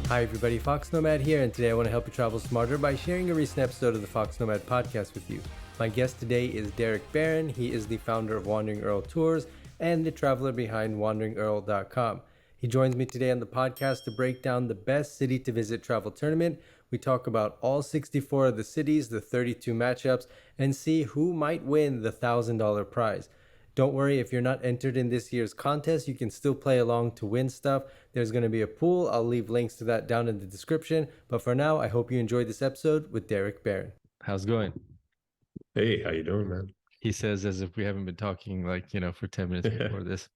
Hi everybody, foXnoMad here, and today I want to help you travel smarter by sharing a recent episode of the foXnoMad podcast with you. My guest today is Derek Barron. He is the founder of Wandering Earl Tours and the traveler behind WanderingEarl.com. He joins me today on the podcast to break down the best city to visit travel tournament. We talk about all 64 of the cities, the 32 matchups, and see who might win the $1,000 prize. Don't worry, if you're not entered in this year's contest, you can still play along to win stuff. There's going to be a pool. I'll leave links to that down in the description. But for now, I hope you enjoyed this episode with Derek Barron. How's it going? Hey, how you doing, man? He says as if we haven't been talking for 10 minutes before this.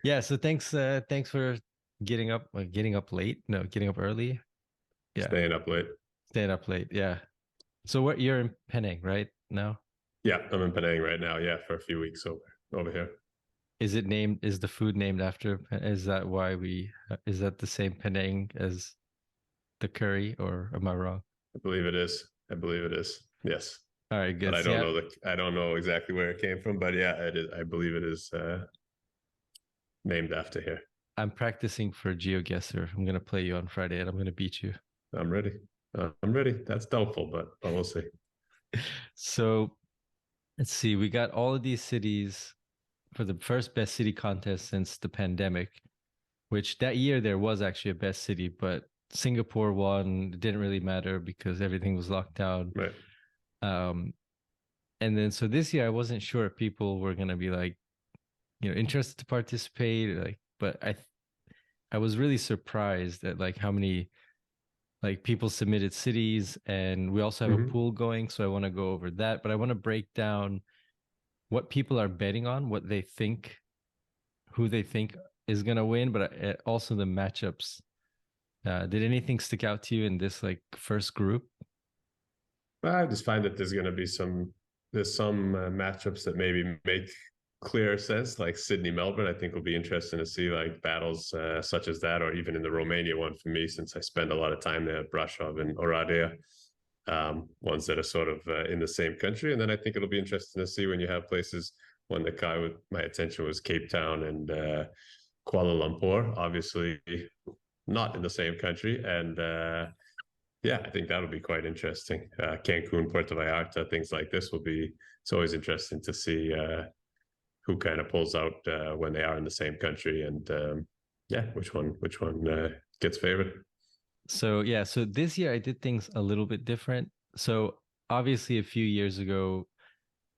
Yeah, so thanks for getting up late. No, getting up early. Yeah. Staying up late. Yeah. So you're in Penang right now? Yeah, I'm in Penang right now. Yeah, for a few weeks over here. Is the food named after, is that is that the same Penang as the curry, or am I wrong? I believe it is. Yes. All right, good. But I don't know exactly where it came from, but yeah, it is. I believe it is named after here. I'm practicing for GeoGuessr. I'm gonna play you on Friday, and I'm gonna beat you. I'm ready. That's doubtful, but we'll see. So let's see. We got all of these cities for the first best city contest since the pandemic, which that year there was actually a best city, but Singapore won. It didn't really matter because everything was locked down. Right. And then so this year I wasn't sure if people were gonna be interested to participate. But I was really surprised at how many people submitted cities, and we also have a pool going. So I want to go over that, but I want to break down what people are betting on, who they think is going to win, but also the matchups. Did anything stick out to you in this first group? I just find that there's some matchups that maybe make clear sense, like Sydney Melbourne. I think will be interesting to see battles such as that, or even in the Romania one for me, since I spend a lot of time there, Brasov and Oradea, ones that are sort of in the same country. And then I think it'll be interesting to see when you have places. One that caught my attention was Cape Town and Kuala Lumpur, obviously not in the same country. And yeah, I think that'll be quite interesting. Cancun, Puerto Vallarta, things like this it's always interesting to see who kind of pulls out when they are in the same country, and yeah, which one gets favored. So yeah, so this year I did things a little bit different. So obviously a few years ago,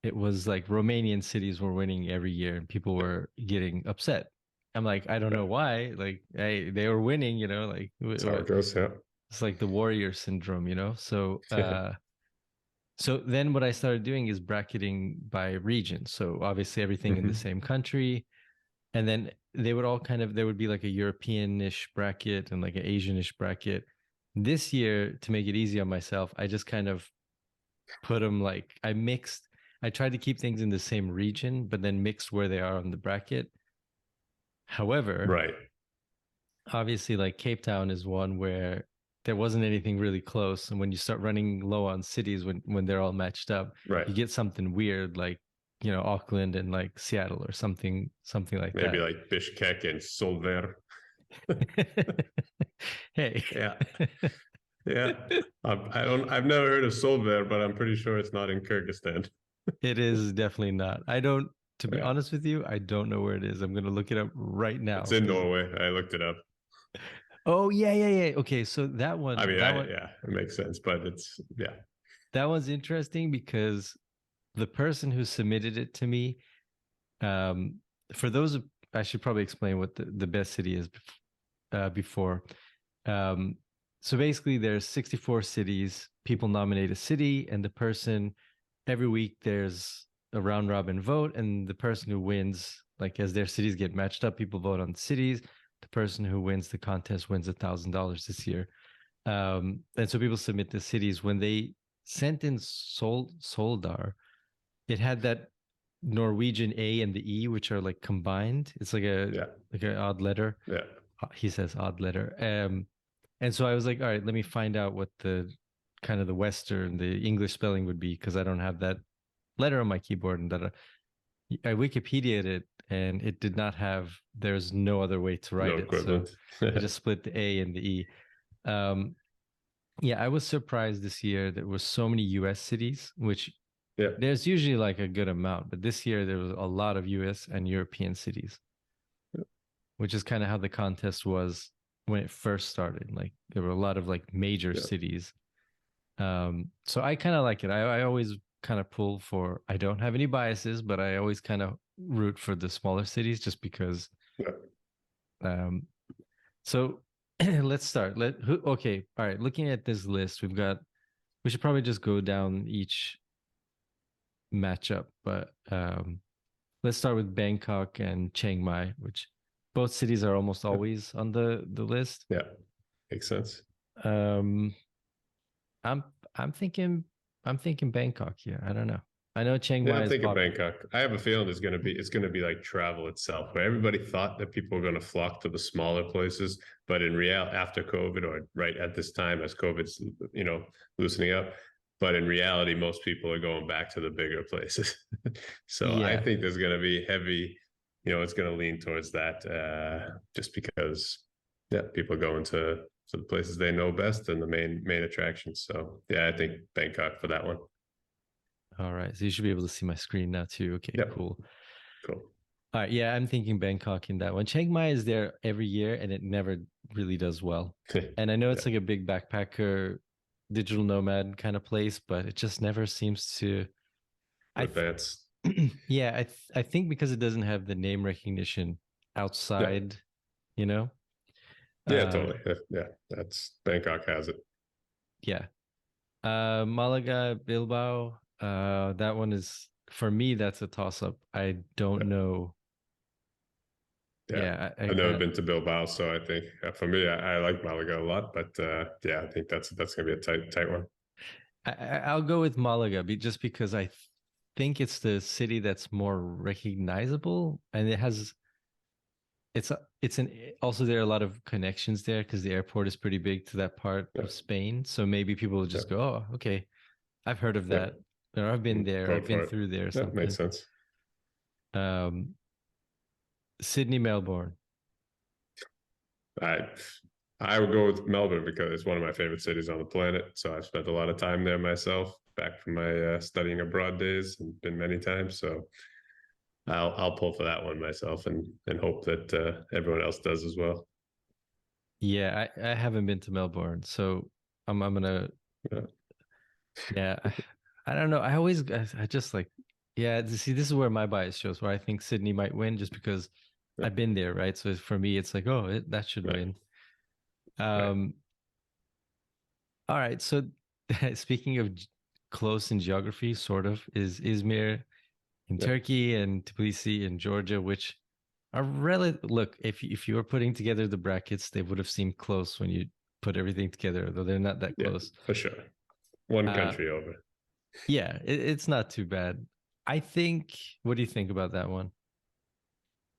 it was Romanian cities were winning every year and people were getting upset. I'm like, I don't know why. Hey, they were winning, That's how it goes. Yeah. It's like the warrior syndrome, So so then what I started doing is bracketing by region. So obviously everything in the same country. And then there would be a European-ish bracket and an Asian-ish bracket. This year, to make it easy on myself, I just kind of put them I tried to keep things in the same region, but then mixed where they are on the bracket. However, right. Obviously Cape Town is one where there wasn't anything really close. And when you start running low on cities, when they're all matched up, right, you get something weird Auckland and Seattle or something like maybe that. Maybe Bishkek and Solver. Hey. Yeah. Yeah. I've never heard of Solver, but I'm pretty sure it's not in Kyrgyzstan. It is definitely not. To be honest with you, I don't know where it is. I'm going to look it up right now. It's in Norway. I looked it up. Oh, yeah. Okay, so that one. I mean, yeah, it makes sense, but yeah. That one's interesting because the person who submitted it to me, for those, I should probably explain what the best city is before. So basically, there's 64 cities. People nominate a city, and the person, every week there's a round robin vote, and the person who wins, as their cities get matched up, people vote on cities. The person who wins the contest wins $1,000 this year. And so people submit the cities. When they sent in Soldar, it had that Norwegian A and the E, which are combined. It's like an odd letter. Yeah. He says odd letter. And so I was like, all right, let me find out what the kind of the Western, the English spelling would be, because I don't have that letter on my keyboard. And I Wikipedia'd it, and it did not have. There's no other way to write No it, so equivalent. I just split the A and the E. Um, yeah, I was surprised this year there were so many U.S. cities, which Yeah. there's usually like a good amount, but this year there was a lot of US and European cities, which is kind of how the contest was when it first started. Like there were a lot of like major Yeah. cities. So I kind of like it. I always kind of pull for, I don't have any biases, but I always kind of root for the smaller cities just because. Yeah. Um, so let's start. Okay. All right. Looking at this list, we should probably just go down each matchup, but let's start with Bangkok and Chiang Mai, which both cities are almost Yeah. always on the list. Yeah. Makes sense. Um, I'm I'm thinking I'm thinking Bangkok here. I don't know. I know Chiang Yeah, Mai I'm is thinking popular. Bangkok. I have a feeling it's gonna be like travel itself, where everybody thought that people were gonna flock to the smaller places, but in real after COVID or right at this time as COVID's loosening up, but in reality, most people are going back to the bigger places. So I Yeah. think there's gonna be heavy, it's gonna lean towards that, just because yeah, people are going to the places they know best and the main attractions. So yeah, I think Bangkok for that one. All right. So you should be able to see my screen now too. Okay, Yep, cool. cool. All right. Yeah, I'm thinking Bangkok in that one. Chiang Mai is there every year and it never really does well. And I know Yeah, it's like a big backpacker, digital nomad kind of place, but it just never seems to. I advance. yeah, I think because it doesn't have the name recognition Yeah, outside, you know. yeah, Uh, totally. Yeah, that's Bangkok has it. yeah. Malaga, Bilbao. That one is for me. That's a toss up. I Yeah, don't know. yeah. Yeah, I I've never kind of. been to Bilbao, so I think for me, I like Malaga a lot. But yeah, I think that's gonna be a tight one. I'll go with Malaga, just because think it's the city that's more recognizable, and it has. It's an also there are a lot of connections there because the airport is pretty big to that part Yeah, of Spain. So maybe people will yeah, just go, oh, okay, I've heard of yeah. that, or I've been there, I've Vote been for it. through there or Yeah, makes something. sense. Um, Sydney, Melbourne. I I would go with Melbourne because it's one of my favorite cities on the planet. So I've spent a lot of time there myself, back from my studying abroad days, and been many times. So I'll pull for that one myself, and hope that everyone else does as well. Yeah, I haven't been to Melbourne, so I'm gonna. Yeah, Yeah, I don't know. I just like, yeah. See, this is where my bias shows, where I think Sydney might win, just because yeah, I've been there, right? So for me, it's like, oh, that should right, win. right. Um, all right. So speaking of close in geography, sort of, is Izmir in Yeah, Turkey and Tbilisi in Georgia, which are relative. Look, if you were putting together the brackets, they would have seemed close when you put everything together, though they're not that yeah, close. for sure. One Uh, country over. yeah, it's not too bad. I think. What do you think about that one?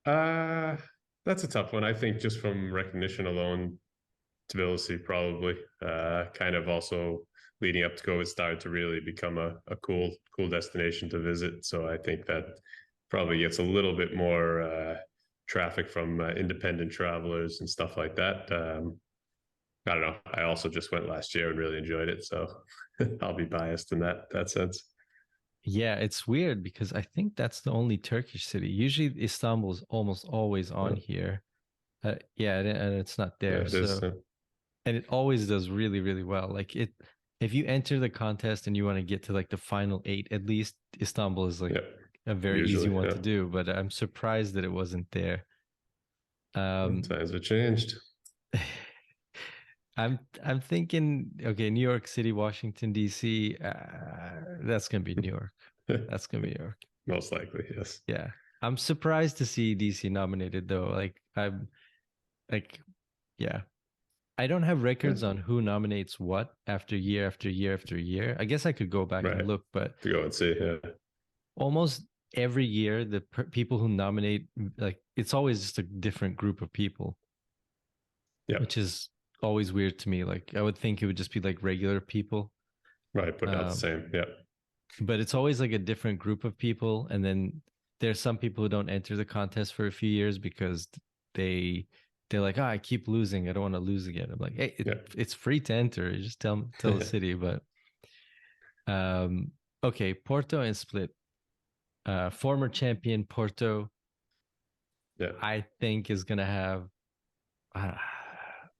Uh that's a tough one. I think just from recognition alone, Tbilisi probably. Kind of also leading up to COVID started to really become a cool destination to visit. So I think that probably gets a little bit more traffic from independent travelers and stuff like that. I don't know. I also just went last year and really enjoyed it, so I'll be biased in that sense. Yeah, it's weird because I think that's the only Turkish city. Usually Istanbul is almost always on here. Yeah, and it's not Yeah, there. it is. So, and it always does really, really well. If you enter the contest and you want to get to like the final eight, at least Istanbul is like Yeah, a very easy usually. one Yeah, to do. But I'm surprised that it wasn't there. Um, times have changed. I'm thinking, okay, New York City, Washington D.C. That's gonna be New York. That's gonna be New York. Most likely, yes. Yeah, I'm surprised to see DC nominated though. Like, yeah, I don't have Yeah, records on who nominates what after year after year after year. I guess I could go back and right. look, but To go and see. Yeah, almost every year, people who nominate, like, it's always just a different group of people, yeah. which is always weird to me. Like, I would think it would just be like regular people, Right, put out the um, same. Yeah, but it's always like a different group of people, and then there's some people who don't enter the contest for a few years because they they're like, oh, I keep losing. I don't want to lose again. I'm like, hey, Yeah. it's free to enter. You just tell the city. But um, okay, Porto and Split. Former champion Porto, Yeah. I think is gonna have. Uh,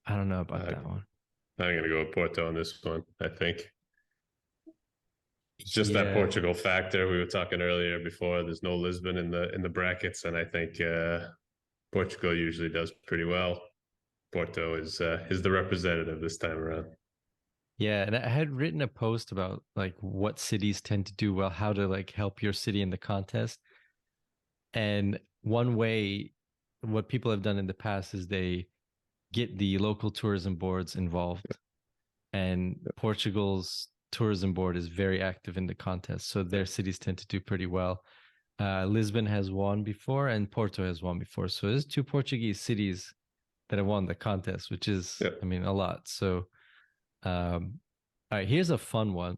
I don't know about I, that one. I'm gonna go with Porto on this one. I think it's just that Yeah, Portugal factor we were talking earlier before. There's no Lisbon in the brackets, and I think Portugal usually does pretty well. Porto is the representative this time around. yeah, and I had written a post about like what cities tend to do well, how to like help your city in the contest. And one way, what people have done in the past is they get the local tourism boards involved. And Portugal's tourism board is very active in the contest. So their cities tend to do pretty well. Lisbon has won before and Porto has won before. So there's two Portuguese cities that have won the contest, which is, Yeah. I mean, a lot. So, all right, here's a fun one.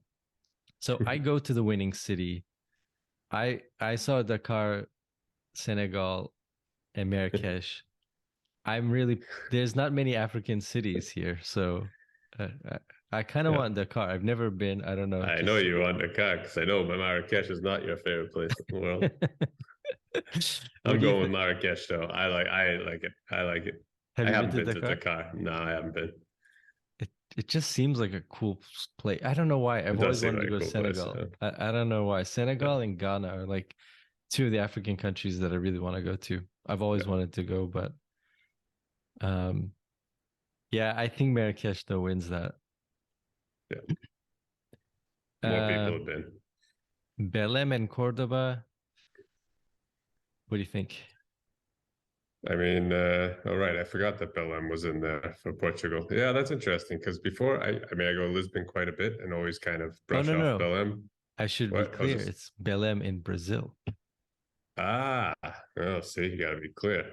So I go to the winning city. I saw Dakar, Senegal, and Marrakesh. I'm really there's not many African cities here, so I kind of Yeah. want Dakar. I've never been. I don't know. I know Just you want Dakar because I know Marrakesh is not your favorite place in the world. what I'm do you going with think? Marrakesh though. I like it. I like it. Have I you been haven't to been to Dakar? Dakar. No, I haven't been. It it just seems like a cool place. I don't know why. It I've does always seem wanted to like a go to cool place. Senegal. I don't know why. Yeah. Senegal and Ghana are like two of the African countries that I really want to go to. I've Yeah. always wanted to go, but um, yeah, I think Marrakesh though wins that. Yeah. More Uh, people have been. Belém and Cordoba. What do you think? I mean, all right. I forgot that Belém was in there for Portugal. Yeah, that's interesting because before I mean, I go to Lisbon quite a bit and always kind of Oh brush no, off no. Belém. I should be What was clear. this? It's Belém in Brazil. Ah, oh, see, you got to be clear.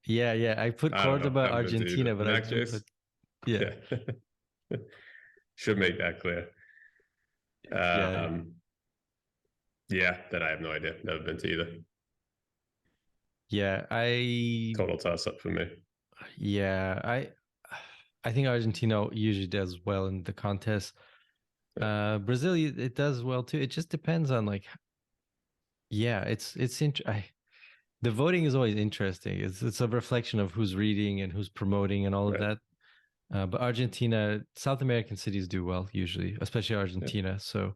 Yeah, yeah. I put I don't know. Cordoba, I haven't been to either. Argentina, but In I that didn't case, put. Yeah, yeah, should make that clear. yeah, Um, yeah, that I have no idea. Never been to either. yeah. Total toss up for me. Yeah, I think Argentina usually does well in the contest. Yeah, Brazil, it does well too. It just depends on like, yeah, the voting is always interesting. It's a reflection of who's reading and who's promoting and all of right. that. But Argentina, South American cities do well usually, especially Yeah. Argentina. So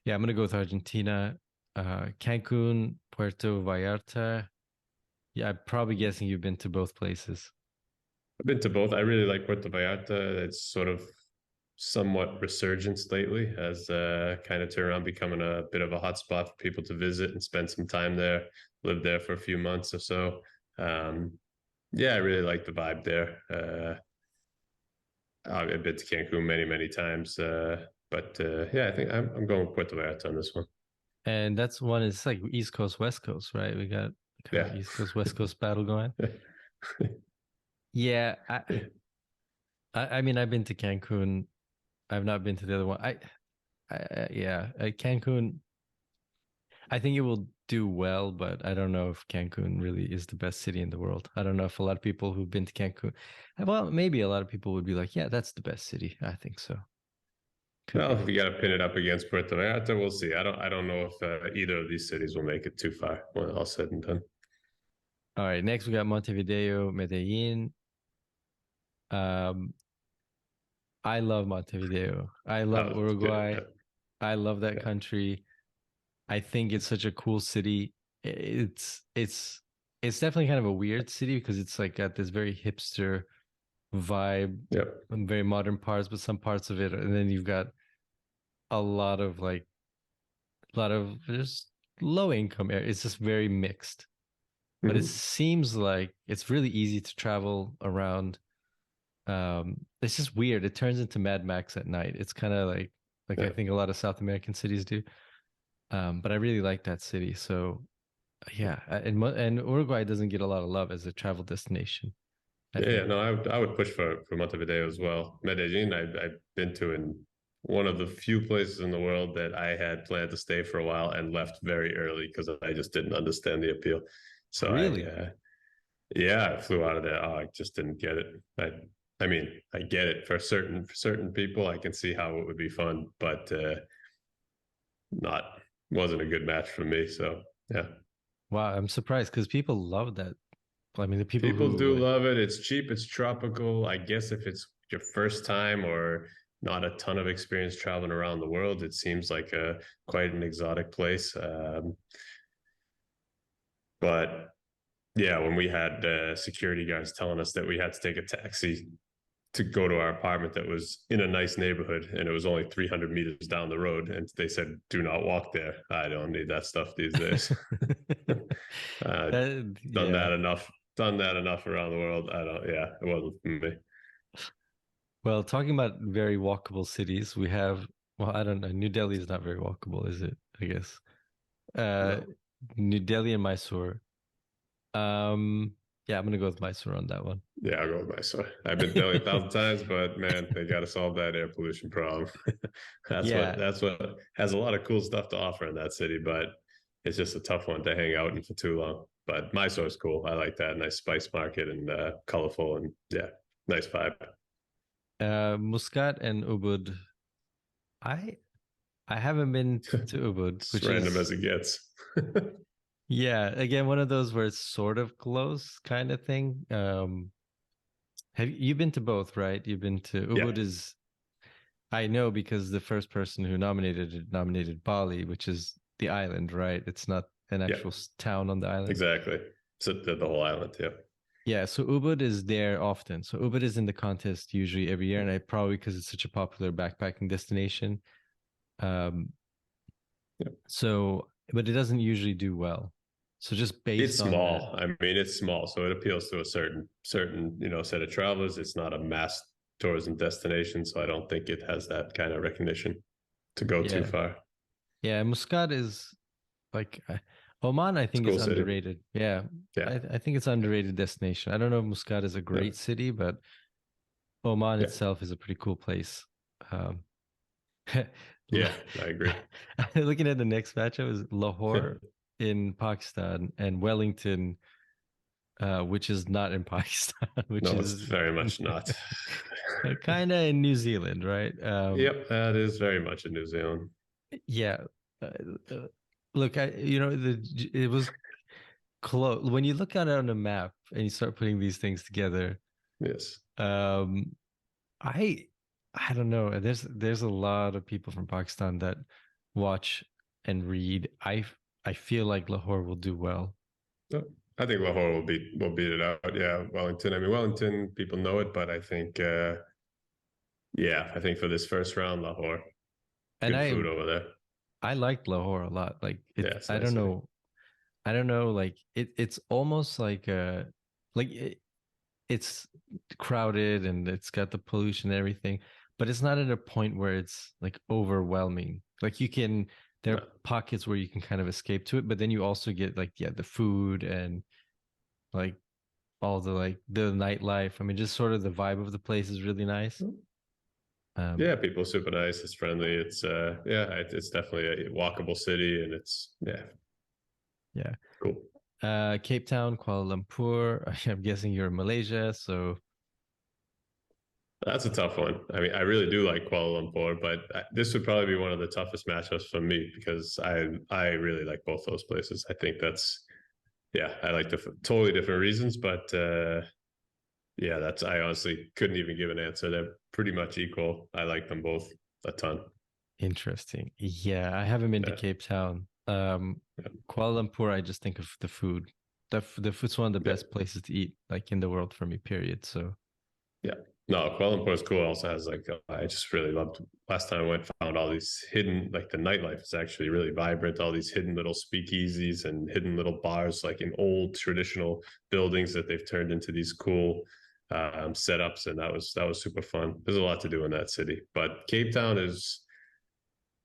yeah, I'm gonna go with Argentina. Cancun, Puerto Vallarta. Yeah, I'm probably guessing you've been to both places. I've been to both. I really like Puerto Vallarta. It's sort of somewhat resurgence lately, has kind of turned around becoming a bit of a hotspot for people to visit and spend some time there. Live there for a few months or so. Um, yeah, I really like the vibe there. I've been to Cancun many times, but yeah, I think I'm going with Puerto Vallarta on this one. And that's one is like East Coast, West Coast, right? We got kind Yeah. of East Coast, West Coast battle going. Yeah, I mean I've been to Cancun. I've not been to the other one. Yeah, Cancun. I think it will do well, but I don't know if Cancun really is the best city in the world. I don't know if a lot of people who've been to Cancun, well, maybe a lot of people would be like, yeah, that's the best city. I think so. Could Well, be. if you got to pin it up against Puerto Vallarta, we'll see. I don't know if either of these cities will make it too far when all said and done. All right, next we got Montevideo, Medellin. Um, I love Montevideo. I love Oh, Uruguay. yeah, I love that yeah, country. I think it's such a cool city. It's definitely kind of a weird city because it's like got this very hipster vibe yeah. and very modern parts, but some parts of it, and then you've got a lot of like a lot of just low income area. It's just very mixed. But it Mm-hmm. seems like it's really easy to travel around. It's just weird. It turns into Mad Max at night. It's kind of like I Yeah, think a lot of South American cities do. But I really like that city. So yeah, and Uruguay doesn't get a lot of love as a travel destination, I yeah, yeah. think. No, I would push for Montevideo as well. Medellin, I've been to in one of the few places in the world that I had planned to stay for a while and left very early because I just didn't understand the appeal. So Really? yeah, I flew out of there. Oh, I just didn't get it. I mean, I get it for certain people. I can see how it would be fun, but not wasn't a good match for me. So yeah, Wow, I'm surprised because people love that. I mean, the people people who do like, love it. It's cheap. It's tropical. I guess if it's your first time or not a ton of experience traveling around the world, it seems like a quite an exotic place. But yeah, when we had security guards telling us that we had to take a taxi to go to our apartment that was in a nice neighborhood and it was only 300 meters down the road, and they said, "Do not walk there." I don't need that stuff these days. Done yeah. that enough. Done that enough around the world. I don't. Yeah, it wasn't for me. Well, talking about very walkable cities, we have, well, I don't know. New Delhi is not very walkable, is it? I guess. Uh, No. New Delhi and Mysore. Um, yeah, I'm gonna go with Mysore on that one. Yeah, I'll go with Mysore. I've been to Delhi 1,000 times, but man, they got to solve that air pollution problem. Yeah, That's what has a lot of cool stuff to offer in that city, but it's just a tough one to hang out in for too long. But Mysore's cool. I like that. Nice spice market and colorful and yeah, nice vibe. Muscat and Ubud. I I haven't been to Ubud, It's which random as is it gets. yeah, again one of those where it's sort of close kind of thing. Have you been to both, right? You've been to Yeah, Ubud is I know because the first person who nominated it nominated Bali, which is the island, right? It's not an yeah, actual town on the island. exactly. So the whole island. Yeah, Yeah, so Ubud is there often. So Ubud is in the contest usually every year, and I probably because it's such a popular backpacking destination. Um, yeah. so but it doesn't usually do well. So just It's based on that, small. I mean, it's small, so it appeals to a certain set of travelers. It's not a mass tourism destination, so I don't think it has that kind of recognition to go too yeah, far. yeah, Muscat is like Oman. I It's a think cool is city. underrated. Yeah, Yeah, I think it's underrated destination. I don't know if Muscat is a yeah, great city, but Oman yeah, itself is a pretty cool place. Um, yeah. I agree. looking at the next matchup is Lahore in Pakistan and Wellington, which is not in Pakistan, which No, it's is very much not. kind of in New Zealand, right? Yep, that is very much in New Zealand. Yeah. Uh, uh, Look, it was close. When you look at it on a map and you start putting these things together, Yes. um, I I don't know. There's a lot of people from Pakistan that watch and read. I feel like Lahore will do well. I think Lahore will beat it out. Yeah, Wellington. I mean, Wellington, people know it, but I think, yeah, I think for this first round, Lahore, And good food over there. I liked Lahore a lot. Like Yeah, it it's a I nice don't city. know. I don't know, like it's almost like it's crowded and it's got the pollution and everything, but it's not at a point where it's like overwhelming. Like there No, are pockets where you can kind of escape to it, but then you also get like yeah, the food and like all the like the nightlife. I mean, just sort of the vibe of the place is really nice. yeah, Um, people are super nice. It's friendly. It's yeah, it's definitely a walkable city, and it's yeah, yeah. cool. Cape Town, Kuala Lumpur. I'm guessing you're in Malaysia, so That's a tough one. I mean, I really do like Kuala Lumpur, but this would probably be one of the toughest matchups for me because I really like both those places. I think that's yeah, I like the totally different reasons, but yeah, that's I honestly couldn't even give an answer. They're pretty much equal. I like them both a ton. interesting. Yeah, I haven't been to Yeah, Cape Town. yeah, Kuala Lumpur, I just think of the food. The food's one of the yeah. best places to eat, like in the world for me, period. So Yeah. No, Kuala Lumpur is cool. It also has like I just really loved last time I went, found all these hidden like the nightlife is actually really vibrant, all these hidden little speakeasies and hidden little bars like in old traditional buildings that they've turned into these cool setups, and that was super fun. There's a lot to do in that city. But Cape Town is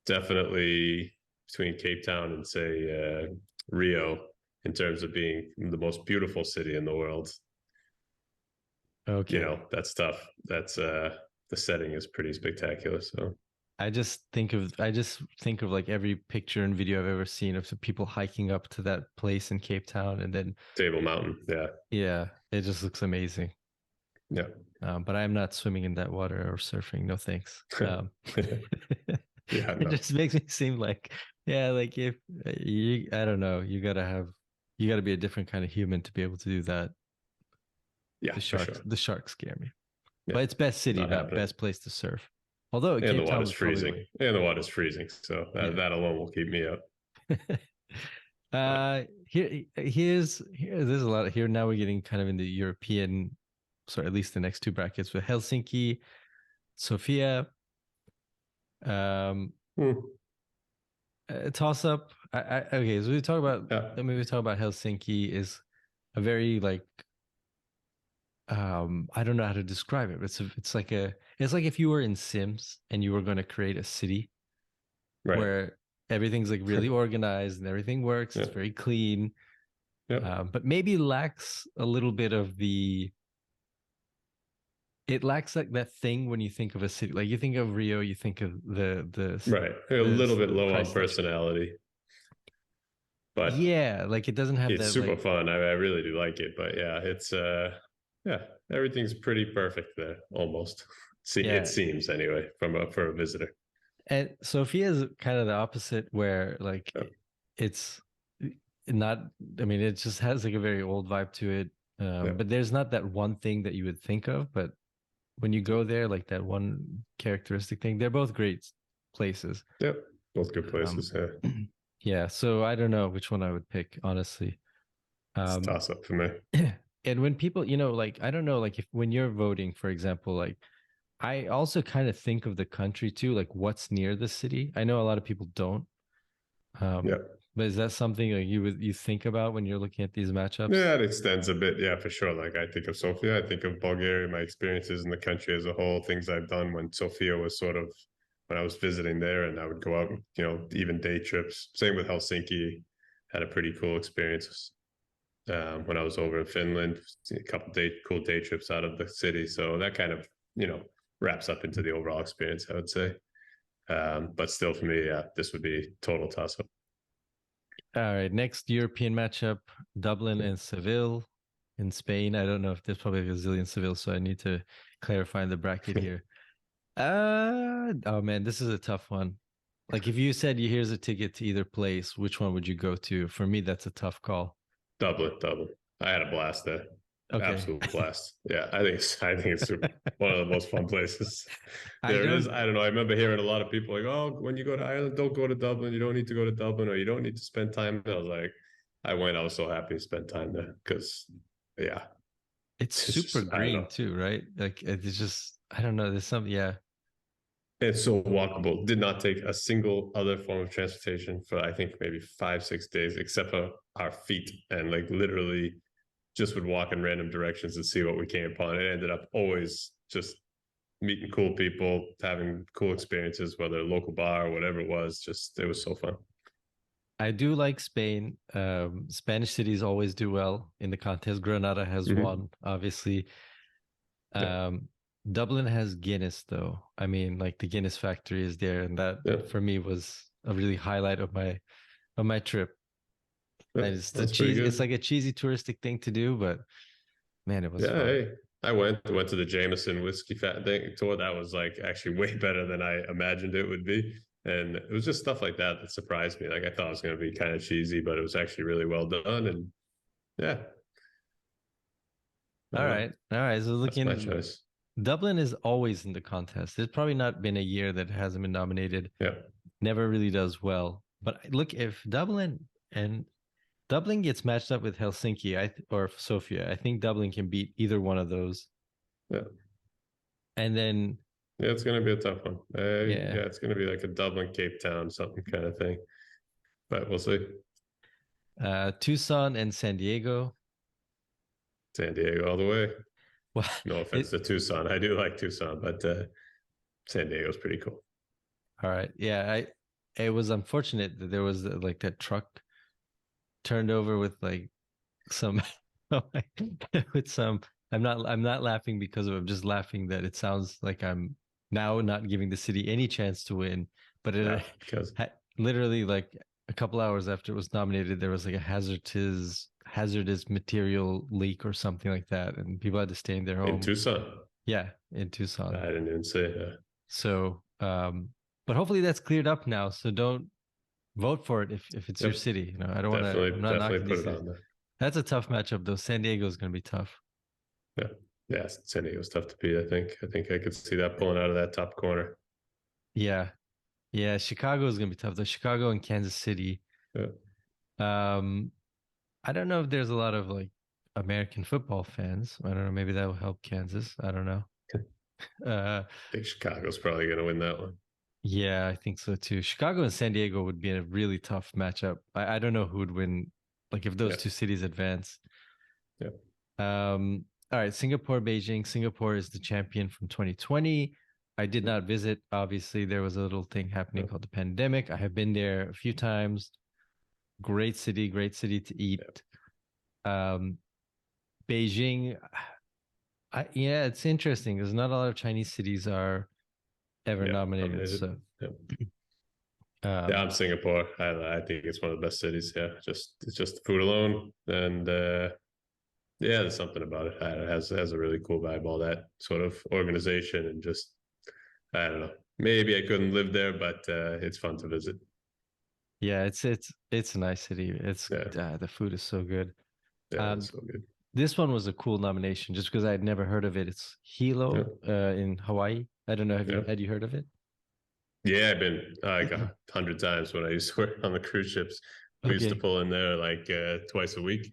definitely between Cape Town and say Rio in terms of being the most beautiful city in the world. okay. That's tough. That's the setting is pretty spectacular. So I just think of like every picture and video I've ever seen of some people hiking up to that place in Cape Town, and then Table Mountain. Yeah. yeah, it just looks amazing. Yeah. But I am not swimming in that water or surfing. No thanks. Yeah. It No. just makes me seem like, yeah, like if you, I don't know, you gotta be a different kind of human to be able to do that. Yeah, for sure. The sharks scare me. Yeah. But it's best city, Not not happening. best place to surf. Although And the Cape Town water's would probably freezing. win. And the water's freezing. So Yeah. that alone will keep me up. But There's a lot of here now we're getting kind of in the European, so at least the next two brackets with Helsinki, Sofia, um, hmm, toss up. Okay, so we talk about. yeah, I mean, we talk about Helsinki is a very like I don't know how to describe it. But it's like if you were in Sims and you were going to create a city right. where everything's like really organized and everything works. Yeah. It's very clean, Yeah. but maybe lacks a little bit of the. It lacks like that thing when you think of a city. Like you think of Rio, you think of Right. A little the bit low on Christ statue. personality, but Yeah, like it doesn't have it's that super like fun. I really do like it. But yeah, it's yeah, everything's pretty perfect there almost. See, it yeah. seems anyway from for a visitor. And Sophia is kind of the opposite, where like Yeah. it's not. I mean, it just has like a very old vibe to it. Yeah. But there's not that one thing that you would think of. But when you go there, like that one characteristic thing, they're both great places. Yep. Both good Um, places. Yeah. yeah, so I don't know which one I would pick, honestly. It's a Um, toss up for me. and when people, like I don't know, like if when you're voting, for example, like I also kind of think of the country too, like what's near the city. I know a lot of people don't. Um, Yeah. but is that something like you think about when you're looking at these matchups? Yeah, it extends a bit. Yeah, for sure. Like I think of Sofia, I think of Bulgaria, my experiences in the country as a whole, things I've done when Sofia was sort of when I was visiting there and I would go out, even day trips. Same with Helsinki, had a pretty cool experience when I was over in Finland, a couple cool day trips out of the city. So that kind of, wraps up into the overall experience, I would say. But still for me, yeah, this would be total toss up. All right, next European matchup, Dublin and Seville in Spain. I don't know if there's probably a gazillion Seville, so I need to clarify the bracket here. Oh man, this is a tough one. Like if you said here's a ticket to either place, which one would you go to? For me, that's a tough call. Dublin, Dublin. I had a blast there. Okay. Absolute blast. Yeah, I think it's one of the most fun places I there is. don't I don't know. I remember hearing a lot of people like, "Oh, when you go to Ireland, don't go to Dublin. You don't need to go to Dublin, or you don't need to spend time." I was like, I went. I was so happy to spend time there because, yeah, it's it's super just I don't green know. too, right? Like it's just I don't know, there's some yeah. It's so walkable. Did not take a single other form of transportation for I think maybe 5 6 days, except for our feet, and like literally just would walk in random directions and see what we came upon. It ended up always just meeting cool people, having cool experiences, whether local bar or whatever it was. Just it was so fun. I do like Spain. Spanish cities always do well in the contest. Granada has Mm-hmm. won, obviously. Yeah, Um, Dublin has Guinness, though. I mean, like the Guinness factory is there, and that yeah, for me was a really highlight of my trip. yeah. And it's the That's pretty cheese. It's good. like a cheesy touristic thing to do, but man, it was Yeah, fun. hey, I went to the Jameson whiskey fat thing tour. That was like actually way better than I imagined it would be. And it was just stuff like that that surprised me. Like I thought it was going to be kind of cheesy, but it was actually really well done. And yeah, I don't know. All right. So That's my looking, choice. Dublin is always in the contest. There's probably not been a year that hasn't been nominated. Yeah, Never really does well. But look, if and Dublin gets matched up with Helsinki, or Sofia, I think Dublin can beat either one of those. yeah. And then, Yeah, it's gonna be a tough one. yeah, Yeah, it's gonna be like a Dublin, Cape Town, something kind of thing. But we'll see. Tucson and San Diego. San Diego all the way. Well, No offense it. to Tucson. I do like Tucson, but San Diego's pretty cool. All right, yeah. It was unfortunate that there was like that truck turned over with like some with some. I'm not laughing because of it. I'm just laughing that it sounds like I'm now not giving the city any chance to win. But it Yeah, because literally like a couple hours after it was nominated, there was like a hazardous material leak or something like that, and people had to stay in their in home. Tucson, Yeah, in Tucson. I didn't even say that. So, but hopefully that's cleared up now. So don't vote for it if it's your Yep, city. You know, I don't want to. I'm definitely, not definitely knocking put these it cities. on there. That's a tough matchup though. San Diego is going to be tough. Yeah, yeah, San Diego's tough to beat. I think I could see that pulling out of that top corner. Yeah, yeah. Chicago is going to be tough though. Chicago and Kansas City. Yeah, Um, I don't know if there's a lot of like American football fans. I don't know. Maybe that will help Kansas. I don't know. Uh, I think Chicago's probably going to win that one. yeah, I think so too. Chicago and San Diego would be a really tough matchup. I don't know who would win, like if those Yeah, two cities advance. yeah, All right, Singapore, Beijing. Singapore is the champion from 2020. I did yeah, not visit. Obviously, there was a little thing happening yeah. called the pandemic. I have been there a few times. Great city to Yeah. eat. Um, Beijing, yeah, it's interesting. There's not a lot of Chinese cities are ever Yeah, nominated. nominated. So, Yeah. Yeah, um, I'm Singapore. I think it's one of the best cities. Yeah, just it's just the food alone, and yeah, there's something about it. It has a really cool vibe. All that sort of organization and just I don't know. Maybe I couldn't live there, but it's fun to visit. yeah, it's a nice city. It's Yeah, the food is so good. yeah, Um, it's so good. this one was a cool nomination just because I had never heard of it. It's Yeah, Hilo in Hawaii. I don't know. yeah, Had you heard of it? yeah. I've been like 100 times when I used to work on the cruise ships. We used to Okay. pull in there like twice a week.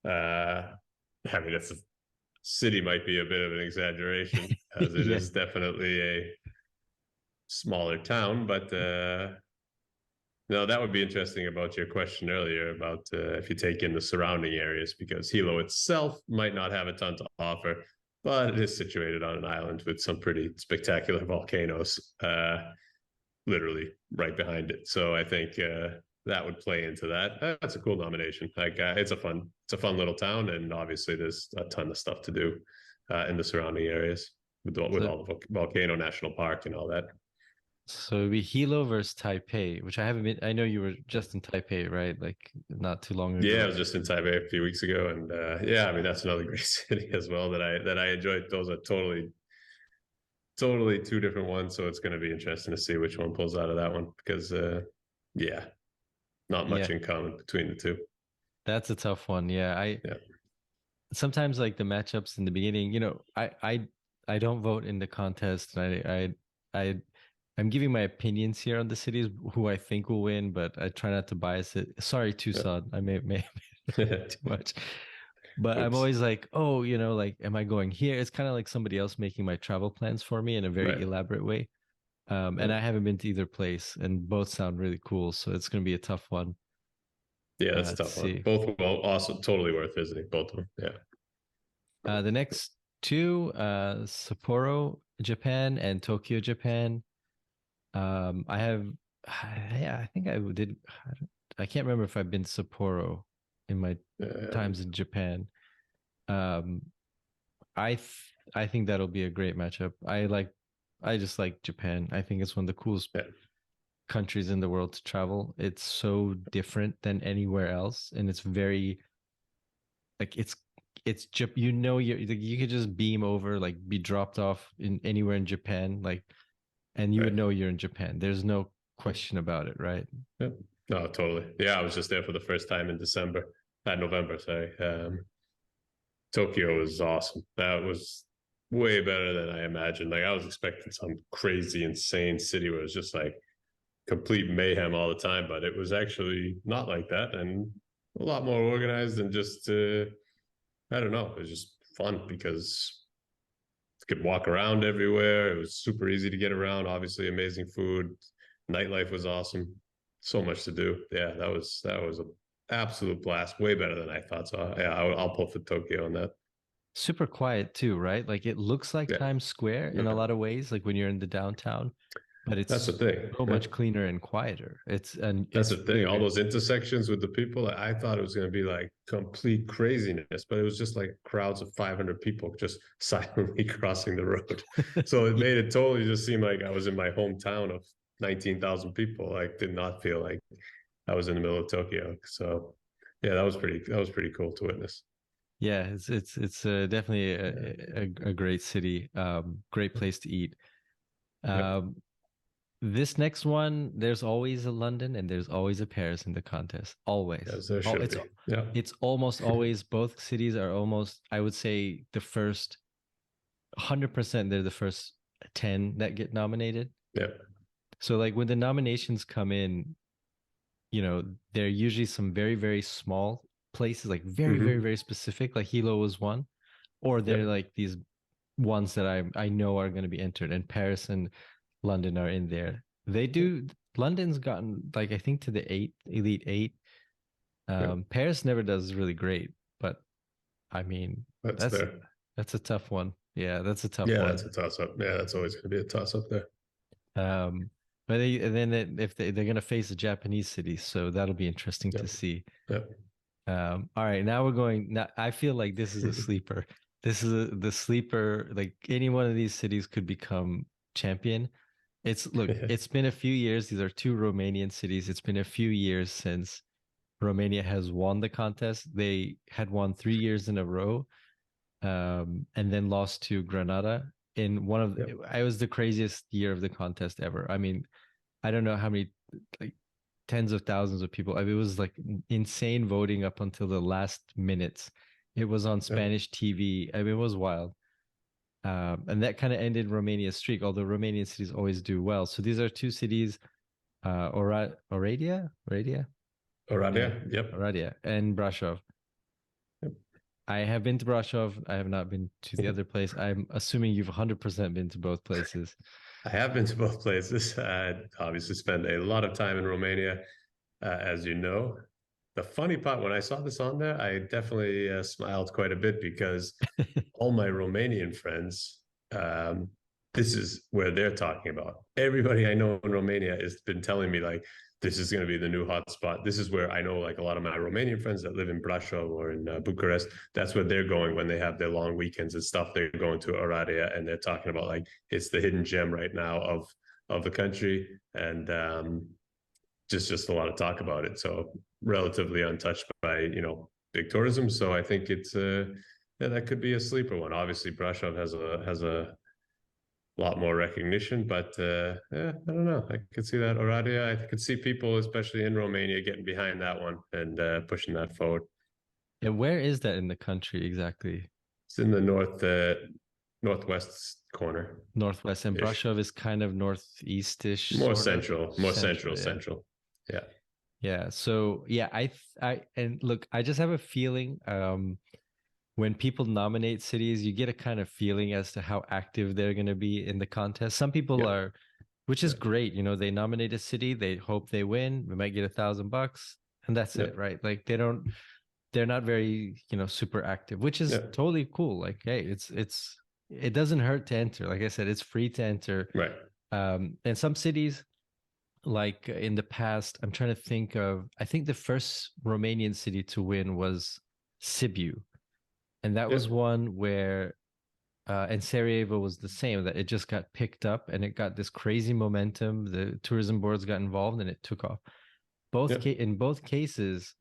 Uh, I mean, that's a city might be a bit of an exaggeration, as it Yeah. is definitely a smaller town. But no, that would be interesting about your question earlier about if you take in the surrounding areas, because Hilo itself might not have a ton to offer, but it is situated on an island with some pretty spectacular volcanoes, literally right behind it. So I think that would play into that. That's a cool nomination. Like it's a fun little town, and obviously there's a ton of stuff to do in the surrounding areas with So all the volcano national park and all that. so it'd be Hilo versus Taipei, which I haven't been. I know you were just in Taipei, right? Like not too long Yeah, I ago. was just in Taipei a few weeks ago, and yeah, I mean that's another great city as well that I enjoyed. Those are totally two different ones, so it's going to be interesting to see which one pulls out of that one because yeah, not much Yeah, in common between the two. that's a tough one. Yeah, I Yeah, sometimes like the matchups in the beginning. I don't vote in the contest, and I'm giving my opinions here on the cities who I think will win, but I try not to bias it. Sorry, Tucson, I may yeah. too much. But I'm Oops. always like, oh, like, am I going here? It's kind of like somebody else making my travel plans for me in a very Right. elaborate way. Yeah. And I haven't been to either place, and both sound really cool. So it's going to be a tough one Yeah, that's a to tough one. see. Both well, also totally worth visiting. Both of them. Yeah. The next two, Sapporo, Japan, and Tokyo, Japan. I have, yeah, I think I did. I can't remember if I've been to Sapporo in my Um, times in Japan. Um, I think that'll be a great matchup. I just like Japan. I think it's one of the coolest yeah. countries in the world to travel. It's so different than anywhere else, and it's very like you could just beam over, like be dropped off in anywhere in Japan, like, and you would Right. know you're in Japan. There's no question about it, right? Yeah. No, totally. Yeah, I was just there for the first time in December, November. Sorry. Tokyo was awesome. That was way better than I imagined. Like I was expecting some crazy, insane city where it was just like complete mayhem all the time, but it was actually not like that, and a lot more organized and just I don't know. It was just fun because you could walk around everywhere. It was super easy to get around. Obviously, amazing food. Nightlife was awesome. So much to do. Yeah, that was a absolute blast. Way better than I thought. So yeah, I'll pull for Tokyo on that. Super quiet too, right? Like it looks like Yeah, Times Square in a yeah, lot of ways, like when you're in the downtown. but That's the it's thing. so Yeah. much cleaner and quieter. That's It's the thing. very, All very those intersections with the people, I thought it was going to be like complete craziness, but it was just like crowds of 500 people just silently crossing the road. So it yeah, made it totally just seem like I was in my hometown of 19,000 people. Like, did not feel like I was in the middle of Tokyo. So yeah, that was pretty cool to witness. yeah. It's definitely Yeah. a great city. Great place to eat. Yep. Um, this next one, there's always a London and there's always a Paris in the contest. Always. As there Oh, should be. Yeah. it's almost always both cities are almost, I would say, the first 100%. They're the first 10 that get nominated. Yeah. So like when the nominations come in, they're usually some very, very small places, like very, very, Hmm. very specific, like Hilo was one, or they're Yep. like these ones that I know are going to be entered, and Paris and London are in there. They do. London's gotten like I think to the elite eight. Yep. Paris never does really great, but I mean That's that's there. that's a tough one. Yeah, that's a tough Yeah, one. that's a toss up. Yeah, that's always going to be a toss up there. Um, but and then if they're going to face a Japanese city, so that'll be interesting to Yep. see. Yep. All right, now we're going. Now I feel like this is a sleeper. This is the sleeper. Like any one of these cities could become champion. Look, Yeah. it's been a few years. These are two Romanian cities. It's been a few years since Romania has won the contest. They had won 3 years in a row, and then lost to Granada in one of. Yep. I was the craziest year of the contest ever. I mean, I don't know how many like tens of thousands of people. I mean, it was like insane voting up until the last minutes. It was on Yep. Spanish TV. I mean, it was wild. And that kind of ended Romania's streak, although Romanian cities always do well. So these are two cities, Oradea, yeah, Oradea. Yep. Oradea, and Brasov. I have been to Brasov. I have not been to the Yep. other place. I'm assuming you've 100% been to both places. I have been to both places. I obviously spent a lot of time in Romania, as you know. The funny part, when I saw this on there, I definitely smiled quite a bit because all my Romanian friends, um, this is where they're talking about. Everybody I know in Romania has been telling me like this is going to be the new hotspot. This is where I know like a lot of my Romanian friends that live in Brasov or in Bucharest. That's where they're going when they have their long weekends and stuff. They're going to Oradea and they're talking about like it's the hidden gem right now of the country and just a lot of talk about it. So relatively untouched by big tourism. So I think it's yeah, that could be a sleeper one. Obviously, Brasov has a lot more recognition, but yeah, I don't know. I could see that Oradea. I could see people, especially in Romania, getting behind that one and pushing that forward. And where is that in the country exactly? It's in the northwest corner Northwest, and ish, Brasov is kind of northeastish, sort of more central. Yeah, central. Yeah, yeah. So yeah, and look, I just have a feeling. When people nominate cities, you get a kind of feeling as to how active they're going to be in the contest. Some people yeah, are, which is yeah, great. They nominate a city, they hope they win. We might get $1,000, and that's yeah, it, right? Like they're not very, super active, which is yeah. totally cool. Like, hey, it doesn't hurt to enter. Like I said, it's free to enter. Right. And some cities, like in the past, I'm trying to think of. I think the first Romanian city to win was Sibiu, and that Yeah, was one where and Sarajevo was the same, that it just got picked up and it got this crazy momentum. The tourism boards got involved and it took off. yeah, In both cases,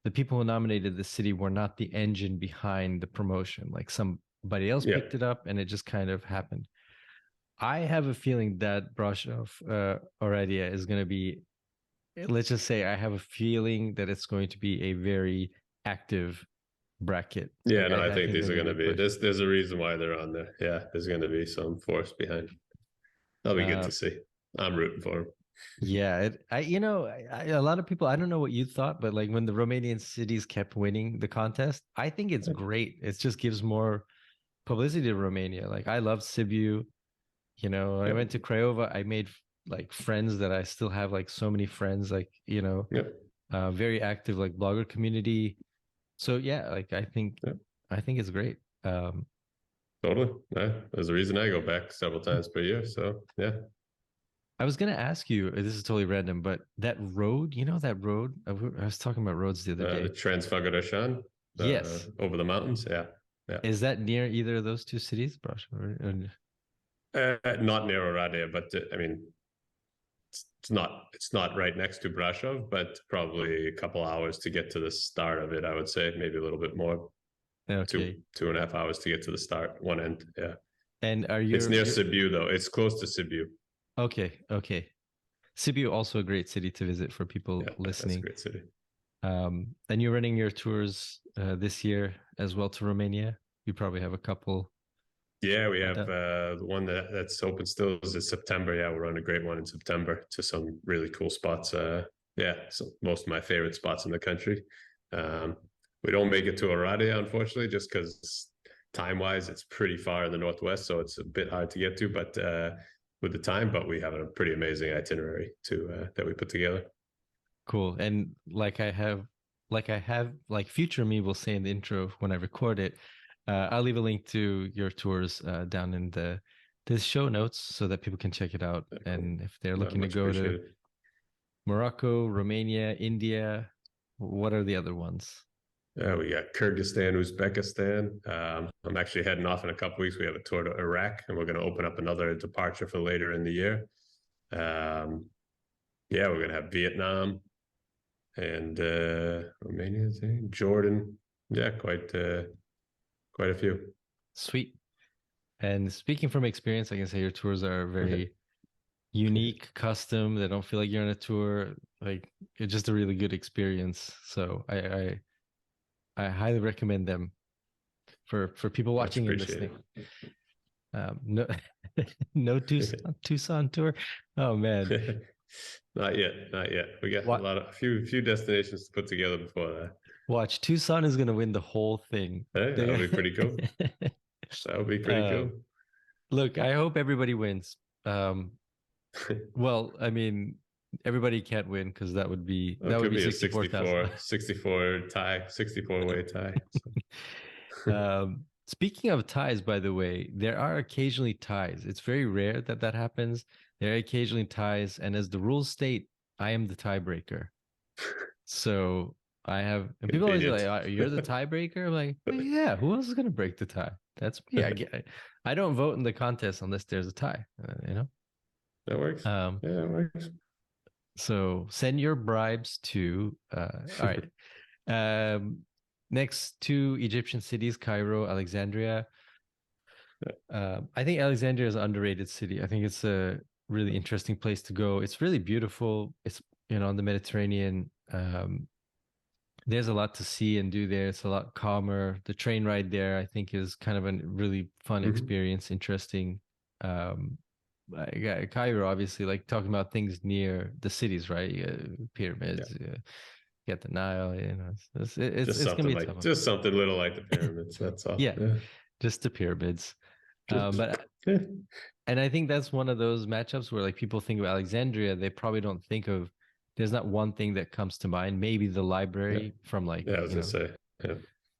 the people who nominated the city were not the engine behind the promotion. Like somebody else yeah. picked it up and it just kind of happened. I have a feeling that Brashov Oradea is going to be, let's just say, I have a feeling that it's going to be a very active bracket. Yeah, Like no, I I think think these they're are going going to to be be pushed. there's a reason why they're on there. Yeah, there's going to be some force behind. That'll be good Uh, to see. I'm rooting for them. Yeah, a lot of people, I don't know what you thought, but like when the Romanian cities kept winning the contest, I think it's great. It just gives more publicity to Romania. Like I love Sibiu, I Yep, went to Craiova, I made like friends that I still have like so many friends, like, yep, very active like blogger community. So yeah, like yep. I think it's great. Totally. Yeah, there's a reason I go back several times per year. So yeah, I was gonna ask you. This is totally random, but that road, you know that road? I was talking about roads the other The day. Transfiguration Yes. over the mountains. Yeah, yeah. Is that near either of those two cities, Brasov? Not near Oradea, but I mean, it's not right next to Brasov, but probably a couple hours to get to the start of it. I would say maybe a little bit more, Okay. 2.5 hours to get to the start, one end. Yeah, And are it's near you Sibiu though. It's close to Sibiu. okay? Okay. Sibiu also a great city to visit for people Yeah, that's a listening. great city. And you're running your tours this year as well to Romania. You probably have a couple Yeah, we have done. the one that's open still is in September. Yeah, we're on a great one in September to some really cool spots. Yeah, so most of my favorite spots in the country. Um, we don't make it to Oradea, unfortunately, just because time wise it's pretty far in the northwest, so it's a bit hard to get to. But with the time, but we have a pretty amazing itinerary to that we put together. Cool. And like future me will say in the intro when I record it, I'll leave a link to your tours down in the show notes so that people can check it out. Cool. And if they're Not looking to much go to appreciated. Morocco, Romania, India, what are the other ones? We got Kyrgyzstan, Uzbekistan. I'm actually heading off in a couple weeks. We have a tour to Iraq, and we're going to open up another departure for later in the year. Um, yeah, we're going to have Vietnam and Romania, Jordan. Yeah, quite a few. Sweet. And speaking from experience, I can say your tours are very unique, custom. They don't feel like you're on a tour. Like it's just a really good experience. So I highly recommend them for people Much watching and listening. appreciated. No, no Tucson tour. Oh man, Not yet, not yet. We got what? a few destinations to put together before that. Watch Tucson is gonna win the whole thing. Hey, that'll be pretty cool. That would be pretty cool. Look, I hope everybody wins. Um, well, I mean, everybody can't win because Well, it that would could be be a 64,000. 64 tie, 64-way tie. Speaking of ties, by the way, there are occasionally ties. It's very rare that that happens. There are occasionally ties, and as the rules state, I am the tiebreaker. So I have, and people always Convenient. like, "You're the tiebreaker." I'm like, "Yeah, who else is gonna break the tie? That's me." I don't vote in the contest unless there's a tie. You know. That works. Um, Yeah, that works. so send your bribes to. All right. Next two Egyptian cities, Cairo, Alexandria. I think Alexandria is an underrated city. I think it's a really interesting place to go. It's really beautiful. It's on the Mediterranean. There's a lot to see and do there. It's a lot calmer. The train ride there, I think, is kind of a really fun Mhm. experience, interesting. Cairo, obviously, like talking about things near the cities, right? Yeah, Pyramids, you got the Nile. It's just it's gonna something be a tough one. just something little like the pyramids. That's all. Yeah, Yeah. just the pyramids. But Yeah. and I think that's one of those matchups where like people think of Alexandria, they probably don't think of. There's not one thing that comes to mind. Maybe the Yeah. library from like Yeah, I was gonna say. Yeah.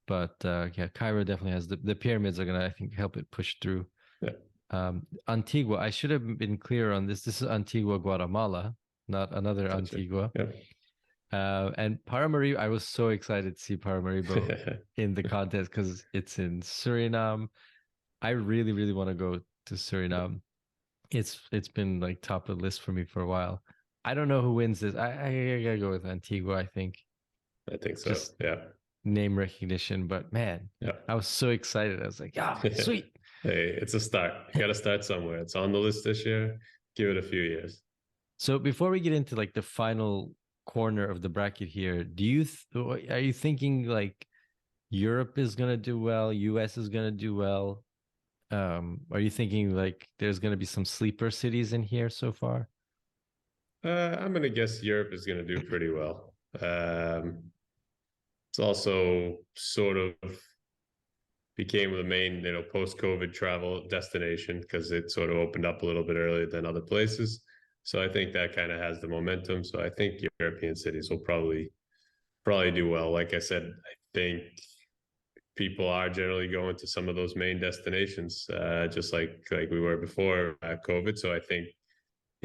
but yeah, Cairo definitely has the pyramids are gonna I think help it push through. Yeah. Antigua, I should have been clear on this. This is Antigua, Guatemala, not another Gotcha. Antigua. Yeah. And Paramaribo, I was so excited to see Paramaribo in the contest because it's in Suriname. I really, really want to go to Suriname. It's been like top of the list for me for a while. I don't know who wins this. I gotta go with Antigua, I think. I think so. Just Yeah. name recognition, but man, Yeah. I was so excited. I was like, ah, sweet. Hey, it's a start. You got to start somewhere. It's on the list this year. Give it a few years. So before we get into like the final corner of the bracket here, are you thinking like Europe is gonna do well, US is gonna do well? Are you thinking like there's gonna be some sleeper cities in here so far? I'm gonna guess Europe is gonna do pretty well. It's also sort of became the main, post-COVID travel destination because it sort of opened up a little bit earlier than other places. So I think that kind of has the momentum. So I think European cities will probably do well. Like I said, I think people are generally going to some of those main destinations, just like we were before COVID. So I think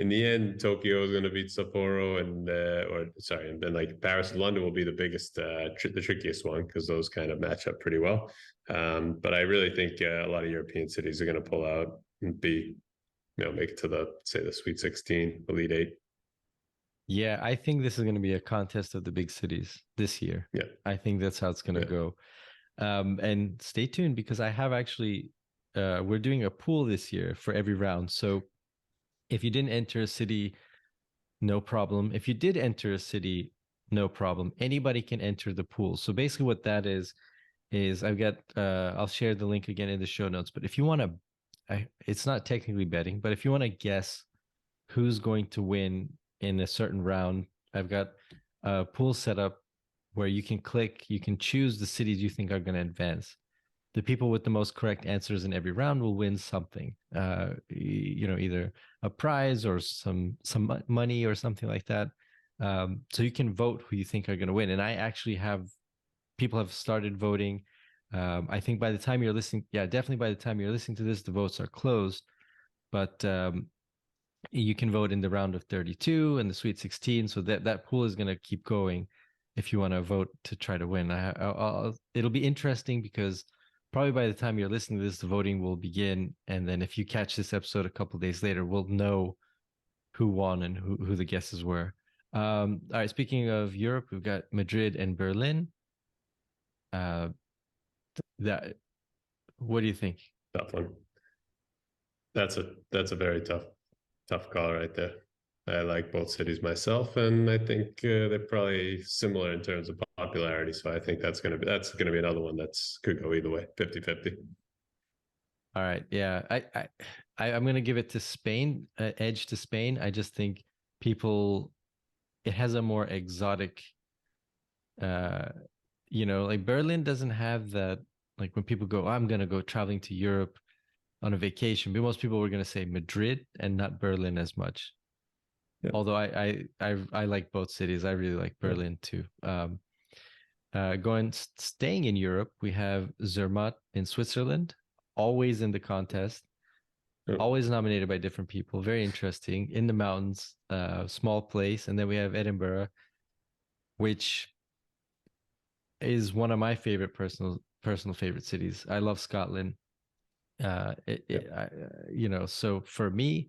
in the end, Tokyo is going to beat Sapporo, and then like Paris and London will be the biggest, the trickiest one because those kind of match up pretty well. But I really think a lot of European cities are going to pull out and make it to the Sweet 16, Elite Eight. Yeah, I think this is going to be a contest of the big cities this year. Yeah, I think that's how it's going to yeah, go. And stay tuned because I have actually, we're doing a pool this year for every round. So if you didn't enter a city, no problem. If you did enter a city, no problem. Anybody can enter the pool. So basically, what that is I've got, I'll share the link again in the show notes. But if you want to, it's not technically betting, but if you want to guess who's going to win in a certain round, I've got a pool set up where you can click, you can choose the cities you think are going to advance. The people with the most correct answers in every round will win something, either a prize or some money or something like that. So you can vote who you think are going to win. And I actually have people have started voting. I think by the time you're listening, yeah, definitely by the time you're listening to this, the votes are closed. But you can vote in the round of 32 and the Sweet 16. So that pool is going to keep going if you want to vote to try to win. It'll be interesting because probably by the time you're listening to this, the voting will begin. And then if you catch this episode a couple of days later, we'll know who won and who the guesses were. All right. Speaking of Europe, we've got Madrid and Berlin. That what do you think? tough one. That's a very tough call right there. I like both cities myself, and I think they're probably similar in terms of popularity. So I think that's gonna be another one that's could go either way, 50-50. All right, yeah, I'm gonna give it to Spain, edge to Spain. I just think people, it has a more exotic, uh, like Berlin doesn't have that. Like when people go, oh, I'm gonna go traveling to Europe on a vacation, but most people were gonna say Madrid and not Berlin as much. Yeah. Although I like both cities. I really like Yeah. Berlin too. Staying in Europe, we have Zermatt in Switzerland, always in the contest, Yeah. always nominated by different people. Very interesting. In the mountains, small place. And then we have Edinburgh, which is one of my favorite personal favorite cities. I love Scotland. So for me,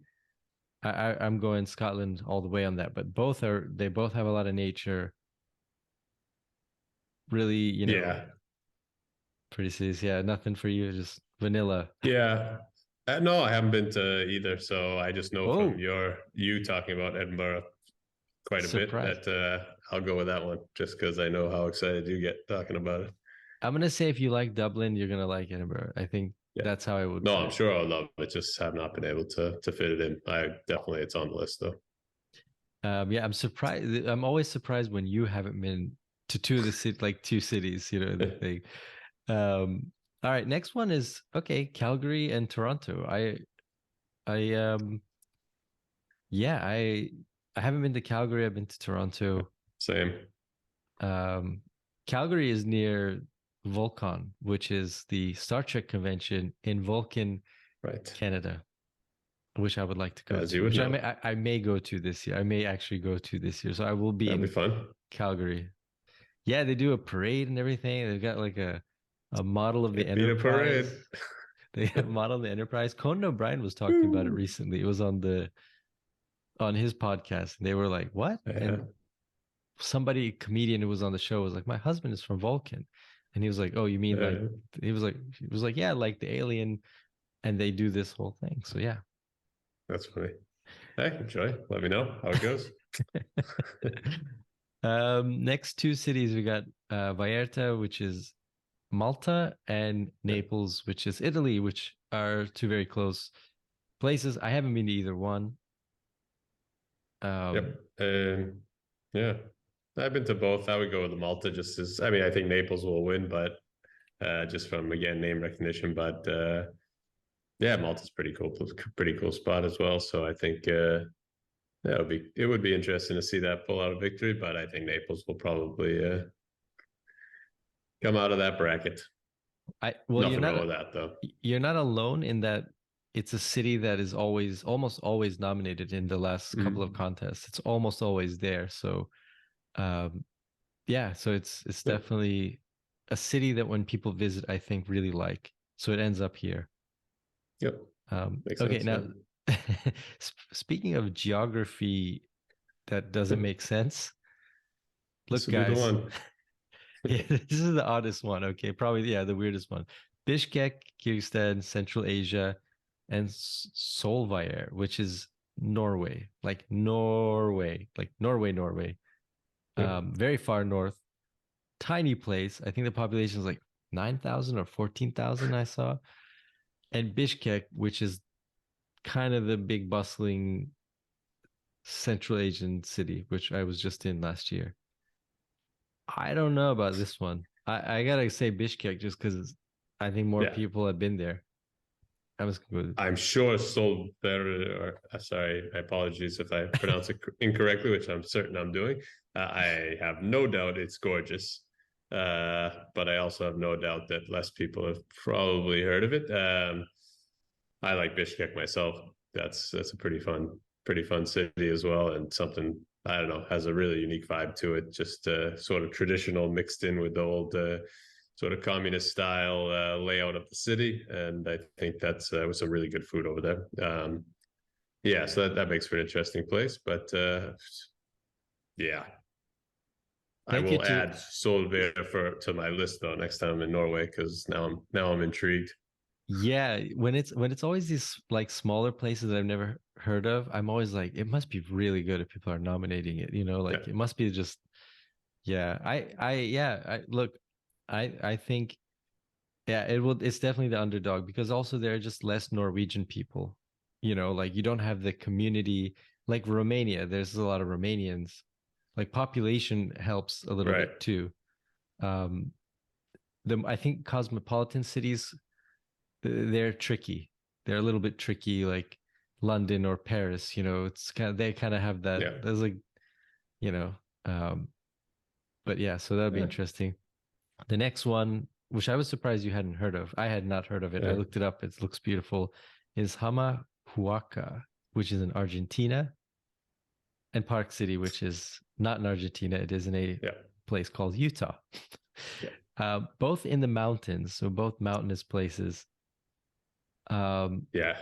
I'm going Scotland all the way on that. But they both have a lot of nature. Really, Yeah. pretty cities. Yeah, nothing for you, just vanilla. Yeah. No, I haven't been to either, so I just know from Oh, you talking about Edinburgh quite a bit surprise. that I'll go with that one just because I know how excited you get talking about it. I'm gonna say if you like Dublin, you're gonna like Edinburgh. I think Yeah. that's how I would No, put I'm it. sure I'll love it. Just have not been able to fit it in. It's on the list though. Yeah, I'm surprised. I'm always surprised when you haven't been to two of the like two cities, in the thing. All right, next one is okay, Calgary and Toronto. I yeah, I haven't been to Calgary. I've been to Toronto. Same. Um, Calgary is near Volcon, which is the Star Trek convention in Vulcan, Right. Canada, which I would like to go As to, you would which know. I may go to this year. I may actually go to this year. So I will be That'd be in fun. Calgary. Yeah, they do a parade and everything. They've got like a model of the Can't beat a parade. Enterprise. They have model of the Enterprise. Conan O'Brien was talking about it Woo. recently. It was on his podcast, and they were like, "What?" Yeah. And somebody comedian who was on the show was like, "My husband is from Vulcan," and he was like, "Oh, you mean like?" Yeah. He was like, "Yeah, like the alien," and they do this whole thing. So yeah. That's funny. Hey, enjoy. Let me know how it goes. Next two cities we got Vallarta, which is Malta, and Yeah. Naples, which is Italy, which are two very close places. I haven't been to either one. Yep. And yeah, I've been to both. I would go with the Malta just as I mean, I think Naples will win, but just from again name recognition. But yeah, Malta's pretty cool spot as well. So I think it would be interesting to see that pull out a victory, but I think Naples will probably come out of that bracket. I well, Nothing wrong with that though. you're not alone in that it's a city that is almost always nominated in the last couple of Mhm. contests. It's almost always there. So um, yeah, so it's Yeah. definitely a city that when people visit, I think really like. So it ends up here. Yep. Makes Okay, sense. Yeah. now speaking of geography that doesn't make sense, This look, would be the guys, one. yeah, this is the oddest one. Okay, probably yeah, the weirdest one. Bishkek, Kyrgyzstan, Central Asia, and Solvayr, which is Norway, like Norway, Norway. Yeah. Very far north, tiny place. I think the population is like 9,000 or 14,000. I saw, and Bishkek, which is kind of the big bustling Central Asian city, which I was just in last year. I don't know about this one. I gotta say Bishkek just because I think more Yeah. people have been there. I was good. I'm sure Solver, or sorry, I apologies if I pronounce it incorrectly, which I'm certain I'm doing. I have no doubt it's gorgeous, but I also have no doubt that less people have probably heard of it. I like Bishkek myself. That's a pretty fun city as well, and something I don't know has a really unique vibe to it. Just sort of traditional mixed in with the old sort of communist style layout of the city, and I think that's with some really good food over there. Yeah, so that makes for an interesting place. But yeah, I Thank you will to add Solvær for to my list though next time I'm in Norway because now I'm intrigued. yeah, when it's always these like smaller places that I've never heard of, I'm always like, it must be really good if people are nominating it, Yeah, like it must be just yeah. I look, I think yeah, it's definitely the underdog because also there are just less Norwegian people. Like you don't have the community like Romania. There's a lot of Romanians. Like population helps a little right. bit too. Um, the I think cosmopolitan cities they're tricky. They're a little bit tricky, like London or Paris. It's they kind of have that. Yeah. There's like you know, um, but yeah, so that'll be Yeah. interesting. The next one, which I was surprised you hadn't heard of, I had not heard of it. I Yeah. looked it up. It looks beautiful. Is Huaca, which is in Argentina, and Park City, which is not in Argentina. It is in a Yeah. place called Utah. Yeah. Both in the mountains, so both mountainous places. Um, Yeah.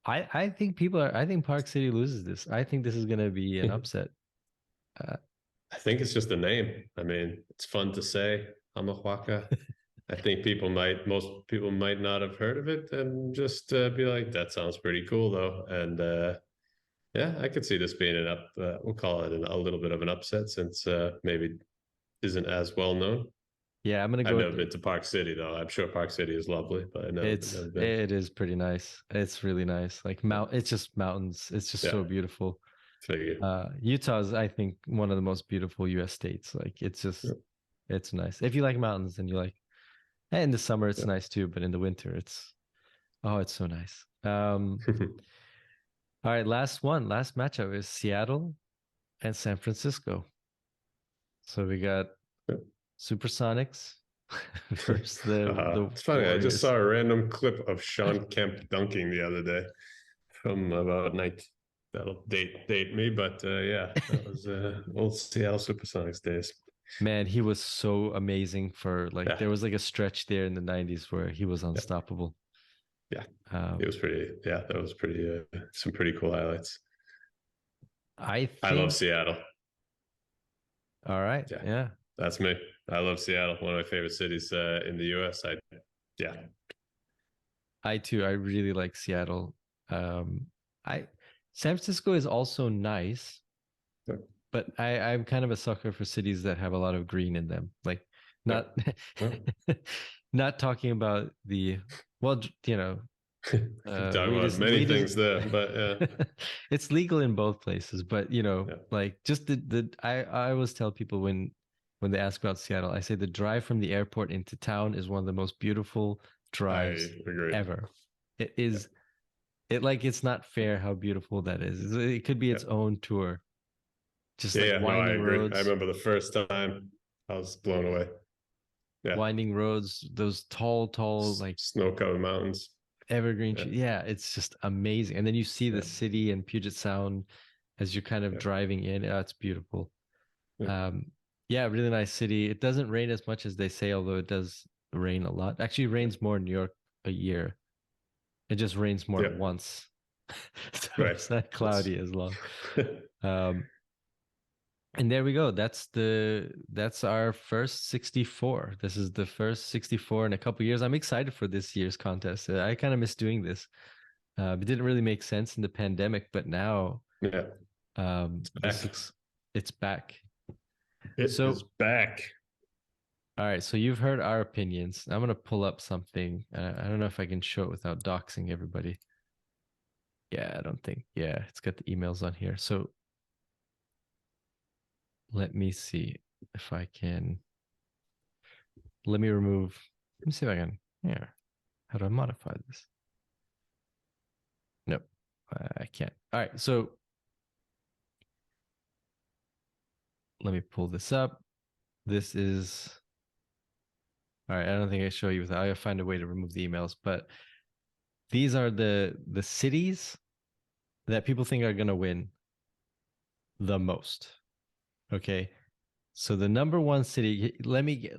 I think I think Park City loses this. I think this is going to be an upset. Uh, I think it's just a name. I mean, it's fun to say Amahuaca. I think most people might not have heard of it and just be like, that sounds pretty cool though. And yeah, I could see this being we'll call it a little bit of an upset since maybe isn't as well known. yeah, I'm going to I've go never with been to Park City though. I'm sure Park City is lovely, but it's never been. it is pretty nice. It's really nice. Like it's just mountains. It's just Yeah, so beautiful. figure. Utah is, I think, one of the most beautiful US states. Like Yeah, it's nice. If you like mountains and you like and in the summer it's yeah. nice too, but in the winter it's so nice. All right, last matchup is Seattle and San Francisco. So we got Yeah. Supersonics versus the It's funny. I just Warriors. saw a random clip of Sean Kemp dunking the other day from about night. That'll date me, but yeah, that was old Seattle Supersonics days. Man, he was so amazing for like Yeah, there was like a stretch there in the 90s where he was yeah, unstoppable. yeah. It Um, was pretty. Yeah, that was pretty. Some pretty cool highlights. I I love think Seattle. all right, Yeah, yeah. that's me. I love Seattle. One of my favorite cities in the U.S. Yeah, I too I really like Seattle. I San Francisco is also nice, yeah, but I'm kind of a sucker for cities that have a lot of green in them. Like yeah. not Yeah. not talking about the well, Talk about many weed is things there, but it's legal in both places, but yeah, like just the I always tell people when they ask about Seattle, I say the drive from the airport into town is one of the most beautiful drives I agree. ever. It Yeah, is it's not fair how beautiful that is. It could be yeah, its own tour. Just yeah, like yeah. No, I winding agree. I roads, remember the first time I was blown away. Yeah, those tall, like snow-covered mountains. evergreen Yeah. tree. Yeah, it's just amazing. And then you see the Yeah. city and Puget Sound as you're kind of Yeah. driving in. Oh, it's beautiful. Yeah. Um, yeah, really nice city. It doesn't rain as much as they say, although it does rain a lot. Actually, it rains more in New York a year. It just rains more Yeah. once. So Right. it's not That's cloudy as long. Um, and there we go. That's our first 64. This is the first 64 in a couple years. I'm excited for this year's contest. I kind of miss doing this. It didn't really make sense in the pandemic, but now yeah. this Back. looks it's back. It is So back. all right, so you've heard our opinions. I'm gonna pull up something. I don't know if I can show it without doxing everybody. Yeah, I don't think. Yeah, it's got the emails on here. So let me see if I can. Let me remove. Let me see if I can. Yeah. How do I modify this? Nope, I can't. All right, so let me pull this up. This is all right. I don't think I show you without. I gotta find a way to remove the emails, but these are the cities that people think are gonna win the most. Okay, so the number one city. Let me get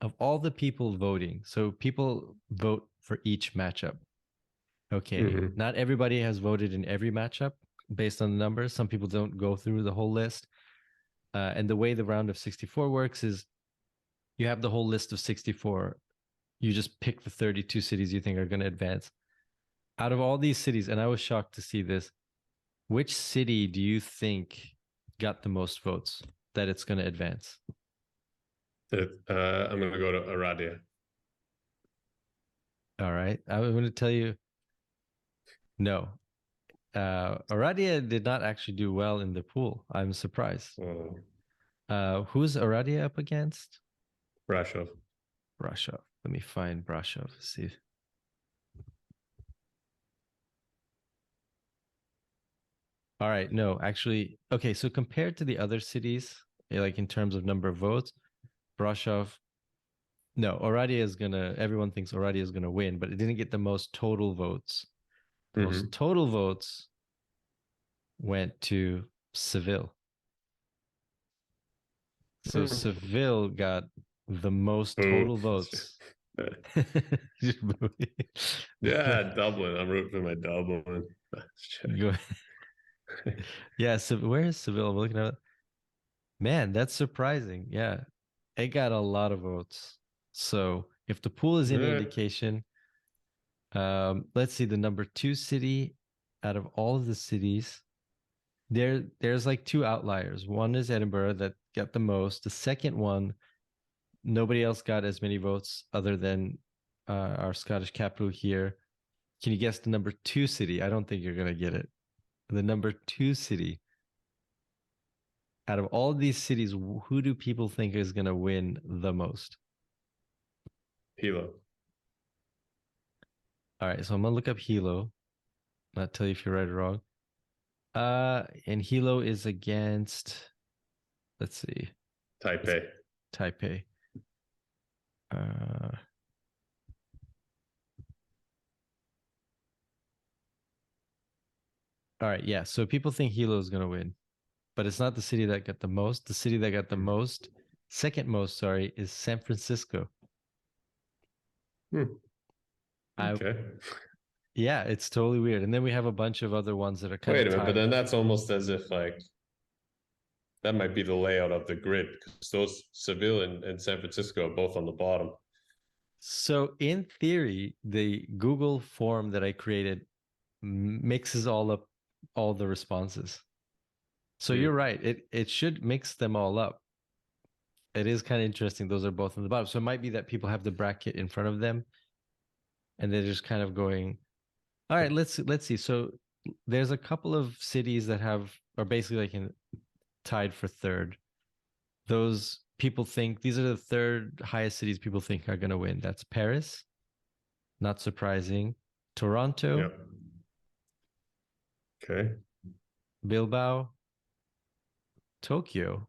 of all the people voting. So people vote for each matchup. Okay, Mm-hmm. not everybody has voted in every matchup based on the numbers. Some people don't go through the whole list. And the way the round of 64 works is you have the whole list of 64. You just pick the 32 cities you think are going to advance. Out of all these cities, and I was shocked to see this, which city do you think got the most votes that it's going to advance? I'm going to go to Aradia. All right. I'm going to tell you no. Aradia did not actually do well in the pool. I'm surprised. Oh, Who's Aradia up against? Brasov. Brashov. Let me find Brashov. See. All right. No, actually, okay. So compared to the other cities, like in terms of number of votes, Brashov, no, Oradia is gonna. Everyone thinks Oradia is gonna win, but it didn't get the most total votes. The most Mm-hmm. total votes went to Seville. So Mm. Seville got the most Boo. total votes. Yeah, Dublin. I'm rooting for my Dublin. Go- yeah, so where is Seville? I'm looking at it. Man, that's surprising. Yeah, it got a lot of votes. So if the pool is any Yeah. indication, let's see the number two city out of all of the cities. There's like two outliers. One is Edinburgh that got the most. The second one, nobody else got as many votes other than our Scottish capital here. Can you guess the number two city? I don't think you're gonna get it. The number two city out of all of these cities, who do people think is gonna win the most? Hilo. All right, so I'm gonna look up Hilo, not tell you if you're right or wrong. And Hilo is against, let's see, it's Taipei. Taipei. Uh, all right, yeah. So people think Hilo is gonna win, but it's not the city that got the most. The city that got the Hmm. most, second most, sorry, is San Francisco. Hmm. I Okay. Yeah, it's totally weird. And then we have a bunch of other ones that are kind Wait of a minute, but tied. then that's almost as if like that might be the layout of the grid because those Seville and San Francisco are both on the bottom. So in theory, the Google form that I created mixes all up all the responses. So you're Hmm. right. It should mix them all up. It is kind of interesting. Those are both on the bottom. So it might be that people have the bracket in front of them and they're just kind of going, all right, let's see. So there's a couple of cities that have are basically like in tied for third. Those people think these are the third highest cities people think are going to win. That's Paris, not surprising. Toronto, Yeah. Okay. Bilbao, Tokyo,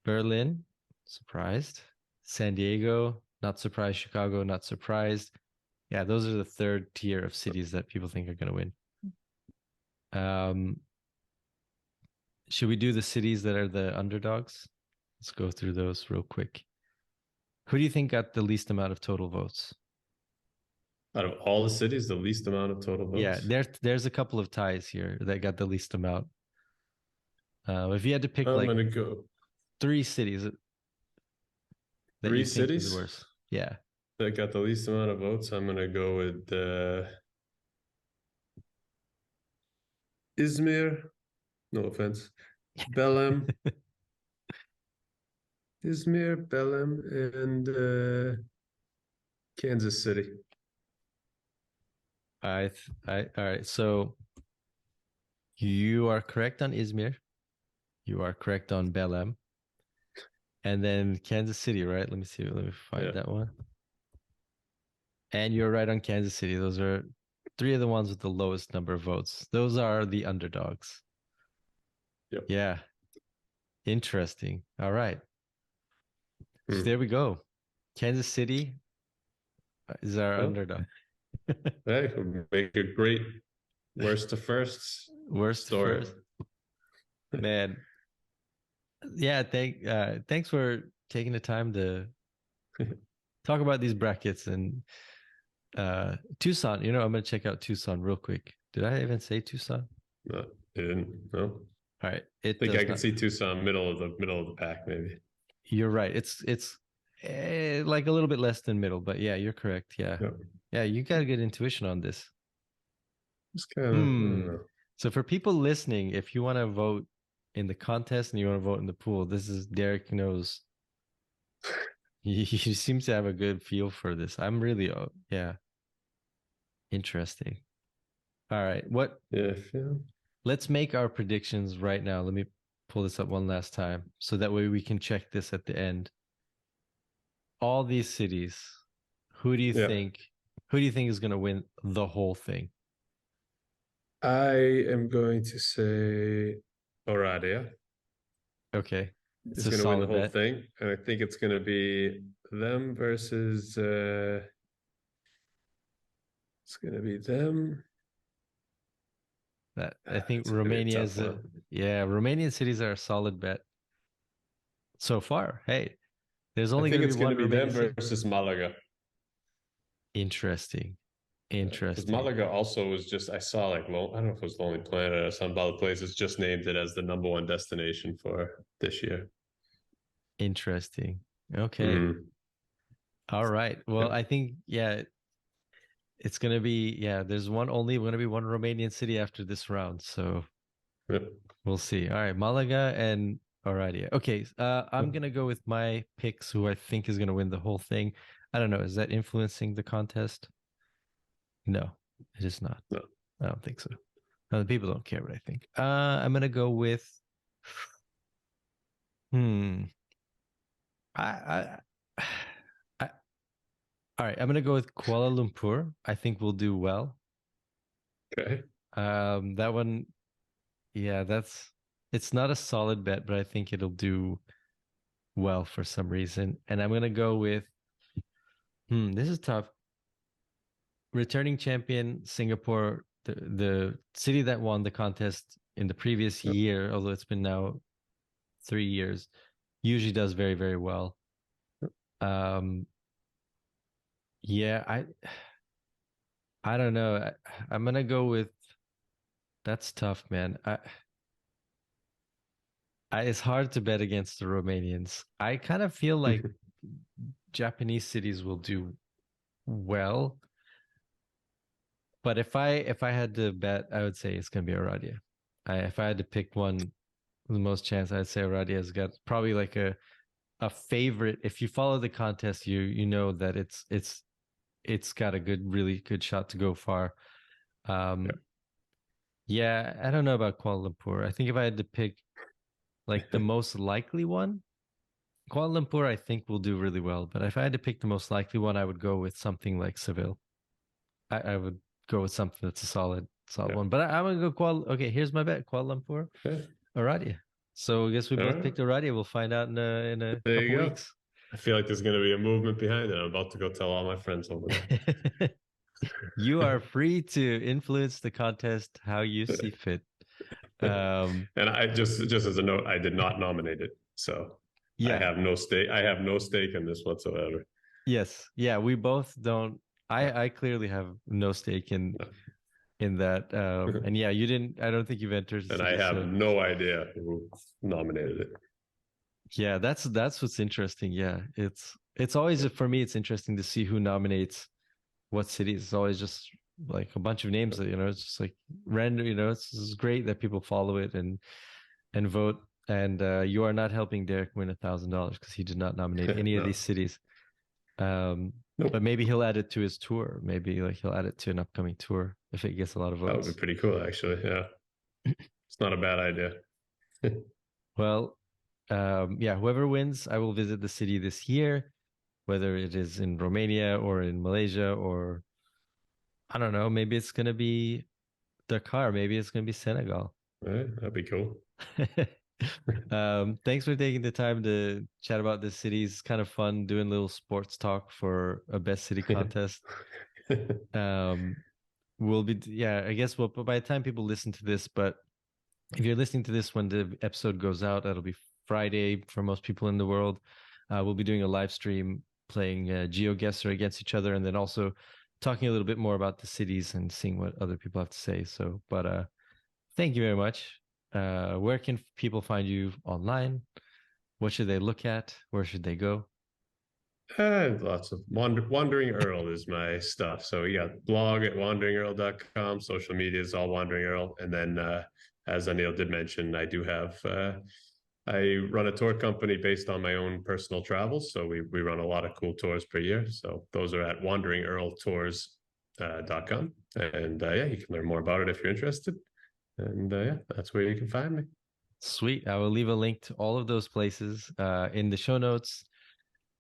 Berlin, surprised. San Diego, not surprised. Chicago, not surprised. Yeah, those are the third tier of cities that people think are going to win. Should we do the cities that are the underdogs? Let's go through those real quick. Who do you think got the least amount of total votes? Out of all the cities, the least amount of total Yeah, votes. there's a couple of ties here that got the least amount. If you had to pick I'm like gonna go 3 cities that you three think is the cities worst, yeah, that got the least amount of votes. I'm gonna go with Izmir. No offense, Belem, Izmir, Belem, and Kansas City. all right. So you are correct on Izmir. You are correct on Belem, and then Kansas City, right? Let me see. Let me find Yeah. that one. And you're right on Kansas City. Those are 3 of the ones with the lowest number of votes. Those are the underdogs. Yep. Yeah. Interesting. All right. So Hmm. there we go. Kansas City is our Well, underdog. hey, make a great worst to first Worst to story. first. Man. Yeah, thanks for taking the time to talk about these brackets and Tucson. I'm gonna check out Tucson real quick. Did I even say Tucson? No, didn't. No. All right. I It think I does could not. see Tucson middle of the pack maybe. You're right. It's like a little bit less than middle, but yeah, you're correct. Yeah. Yeah. Yeah, you got a good intuition on this. Just kind of, I don't Hmm. know. So for people listening, if you want to vote in the contest and you want to vote in the pool, this is Derek knows. He seems to have a good feel for this. I'm really, yeah, interesting. All right. Yeah, yeah. Let's make our predictions right now. Let me pull this up one last time so that way we can check this at the end. All these cities, who do you Yeah. think who do you think is going to win the whole thing? I am going to say Oradea Okay. It's is a going to win the solid whole bet. thing. And I think it's going to be them versus, it's going to be them. That I think It's going to be a Romania tough is a one. yeah, Romanian cities are a solid bet so far. Hey, there's I only going think to be it's going one to be them Romanian city. versus Malaga. Interesting. Because Interesting. Malaga also was just, I saw like, I don't know if it was Lonely Planet or some other places just named it as the #1 destination for this year. Interesting. Okay. Mm. All right. Well, Yep. I think yeah, it's going to be yeah, there's only going to be one Romanian city after this round. So Yep. we'll see. All right, Malaga and Alrighty. Okay, I'm Yep. gonna go with my picks, who I think is gonna win the whole thing. I don't know. Is that influencing the contest? No, it is not. No. I don't think so. No, the people don't care what I think. I'm gonna go with. Hmm. I. I all right. I'm gonna go with Kuala Lumpur. I think we'll do well. Okay. That one. Yeah, that's. It's not a solid bet, but I think it'll do well for some reason. And I'm gonna go with. This is tough. Returning champion Singapore, the city that won the contest in the previous Yep. year, although it's been now 3 years, usually does very, very well. Um, yeah, I don't know. I'm gonna go with that's tough, man. It's hard to bet against the Romanians. I kind of feel like Japanese cities will do well, but if I had to bet, I would say it's gonna be Aradia. If I had to pick one the most chance, I'd say Aradia has got probably like a favorite. If you follow the contest, you know that it's got a really good shot to go far. Yep. Um, yeah, I don't know about Kuala Lumpur. I think if I had to pick like the most likely one, Kuala Lumpur, I think will do really well. But if I had to pick the most likely one, I would go with something like Seville. I would go with something that's a solid Yeah. one. But I'm gonna go Kuala. Okay, here's my bet: Kuala Lumpur, Okay. Aradia. So I guess we All both right. picked Aradia. We'll find out in a There couple you go. weeks. I feel like there's going to be a movement behind it. I'm about to go tell all my friends over there. You are free to influence the contest how you see fit. And I just as a note, I did not nominate it, so I Yeah. have no stake. I have no stake in this whatsoever. Yes. Yeah. We both don't. I clearly have no stake in that. And yeah, you didn't. I don't think you've entered the And I city. have So no idea who nominated it. yeah, that's what's interesting. Yeah, it's always for me. It's interesting to see who nominates what cities. It's always just like a bunch of names that it's just like random. It's great that people follow it and vote. And you are not helping Derek win $1,000 because he did not nominate any of No, these cities. But nope. maybe he'll add it to his tour. Maybe like he'll add it to an upcoming tour if it gets a lot of That would be votes. pretty cool, actually. Yeah, it's not a bad idea. Well, yeah, whoever wins, I will visit the city this year, whether it is in Romania or in Malaysia, or I don't know, maybe it's gonna be Dakar, maybe it's gonna be Senegal. Right, that'd be cool. Thanks for taking the time to chat about this city. It's kind of fun doing little sports talk for a best city contest. Um, we'll be, yeah, I guess by the time people listen to this, but if you're listening to this when the episode goes out, that'll be Friday for most people in the world. We'll be doing a live stream playing GeoGuessr against each other, and then also talking a little bit more about the cities and seeing what other people have to say. So, but thank you very much. Where can people find you online? What should they look at? Where should they go? Lots of Wandering Earl is my stuff. So yeah, blog at wanderingearl.com. Social media is all Wandering Earl. And then as Anil did mention, I do have I run a tour company based on my own personal travels. So we run a lot of cool tours per year. So those are at wanderingearltours.com. And yeah, you can learn more about it if you're interested. And yeah, that's where you can find me. Sweet. I will leave a link to all of those places in the show notes.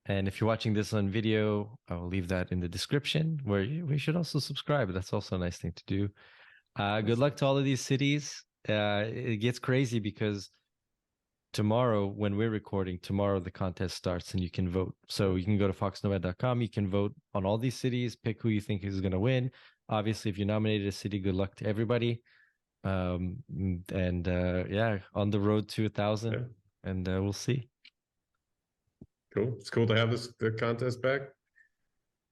And if you're watching this on video, I will leave that in the description where we should also subscribe. That's also a nice thing to do. Good luck to all of these cities. It gets crazy because tomorrow, when we're recording, tomorrow the contest starts and you can vote. So you can go to foXnoMad.com. You can vote on all these cities, pick who you think is going to win. Obviously, if you nominated a city, good luck to everybody. And yeah, on the road to 1,000, Yeah. and we'll see. Cool. It's cool to have the contest back.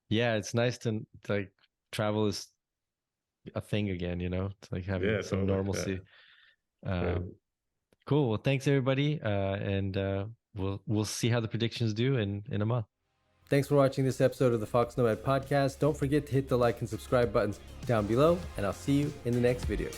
Yeah, it's nice to like travel is a thing again, to like having Yeah, some totally. normalcy. Yeah. Cool. Well, thanks everybody. And we'll see how the predictions do in a month. Thanks for watching this episode of the foXnoMad podcast. Don't forget to hit the like and subscribe buttons down below, and I'll see you in the next video.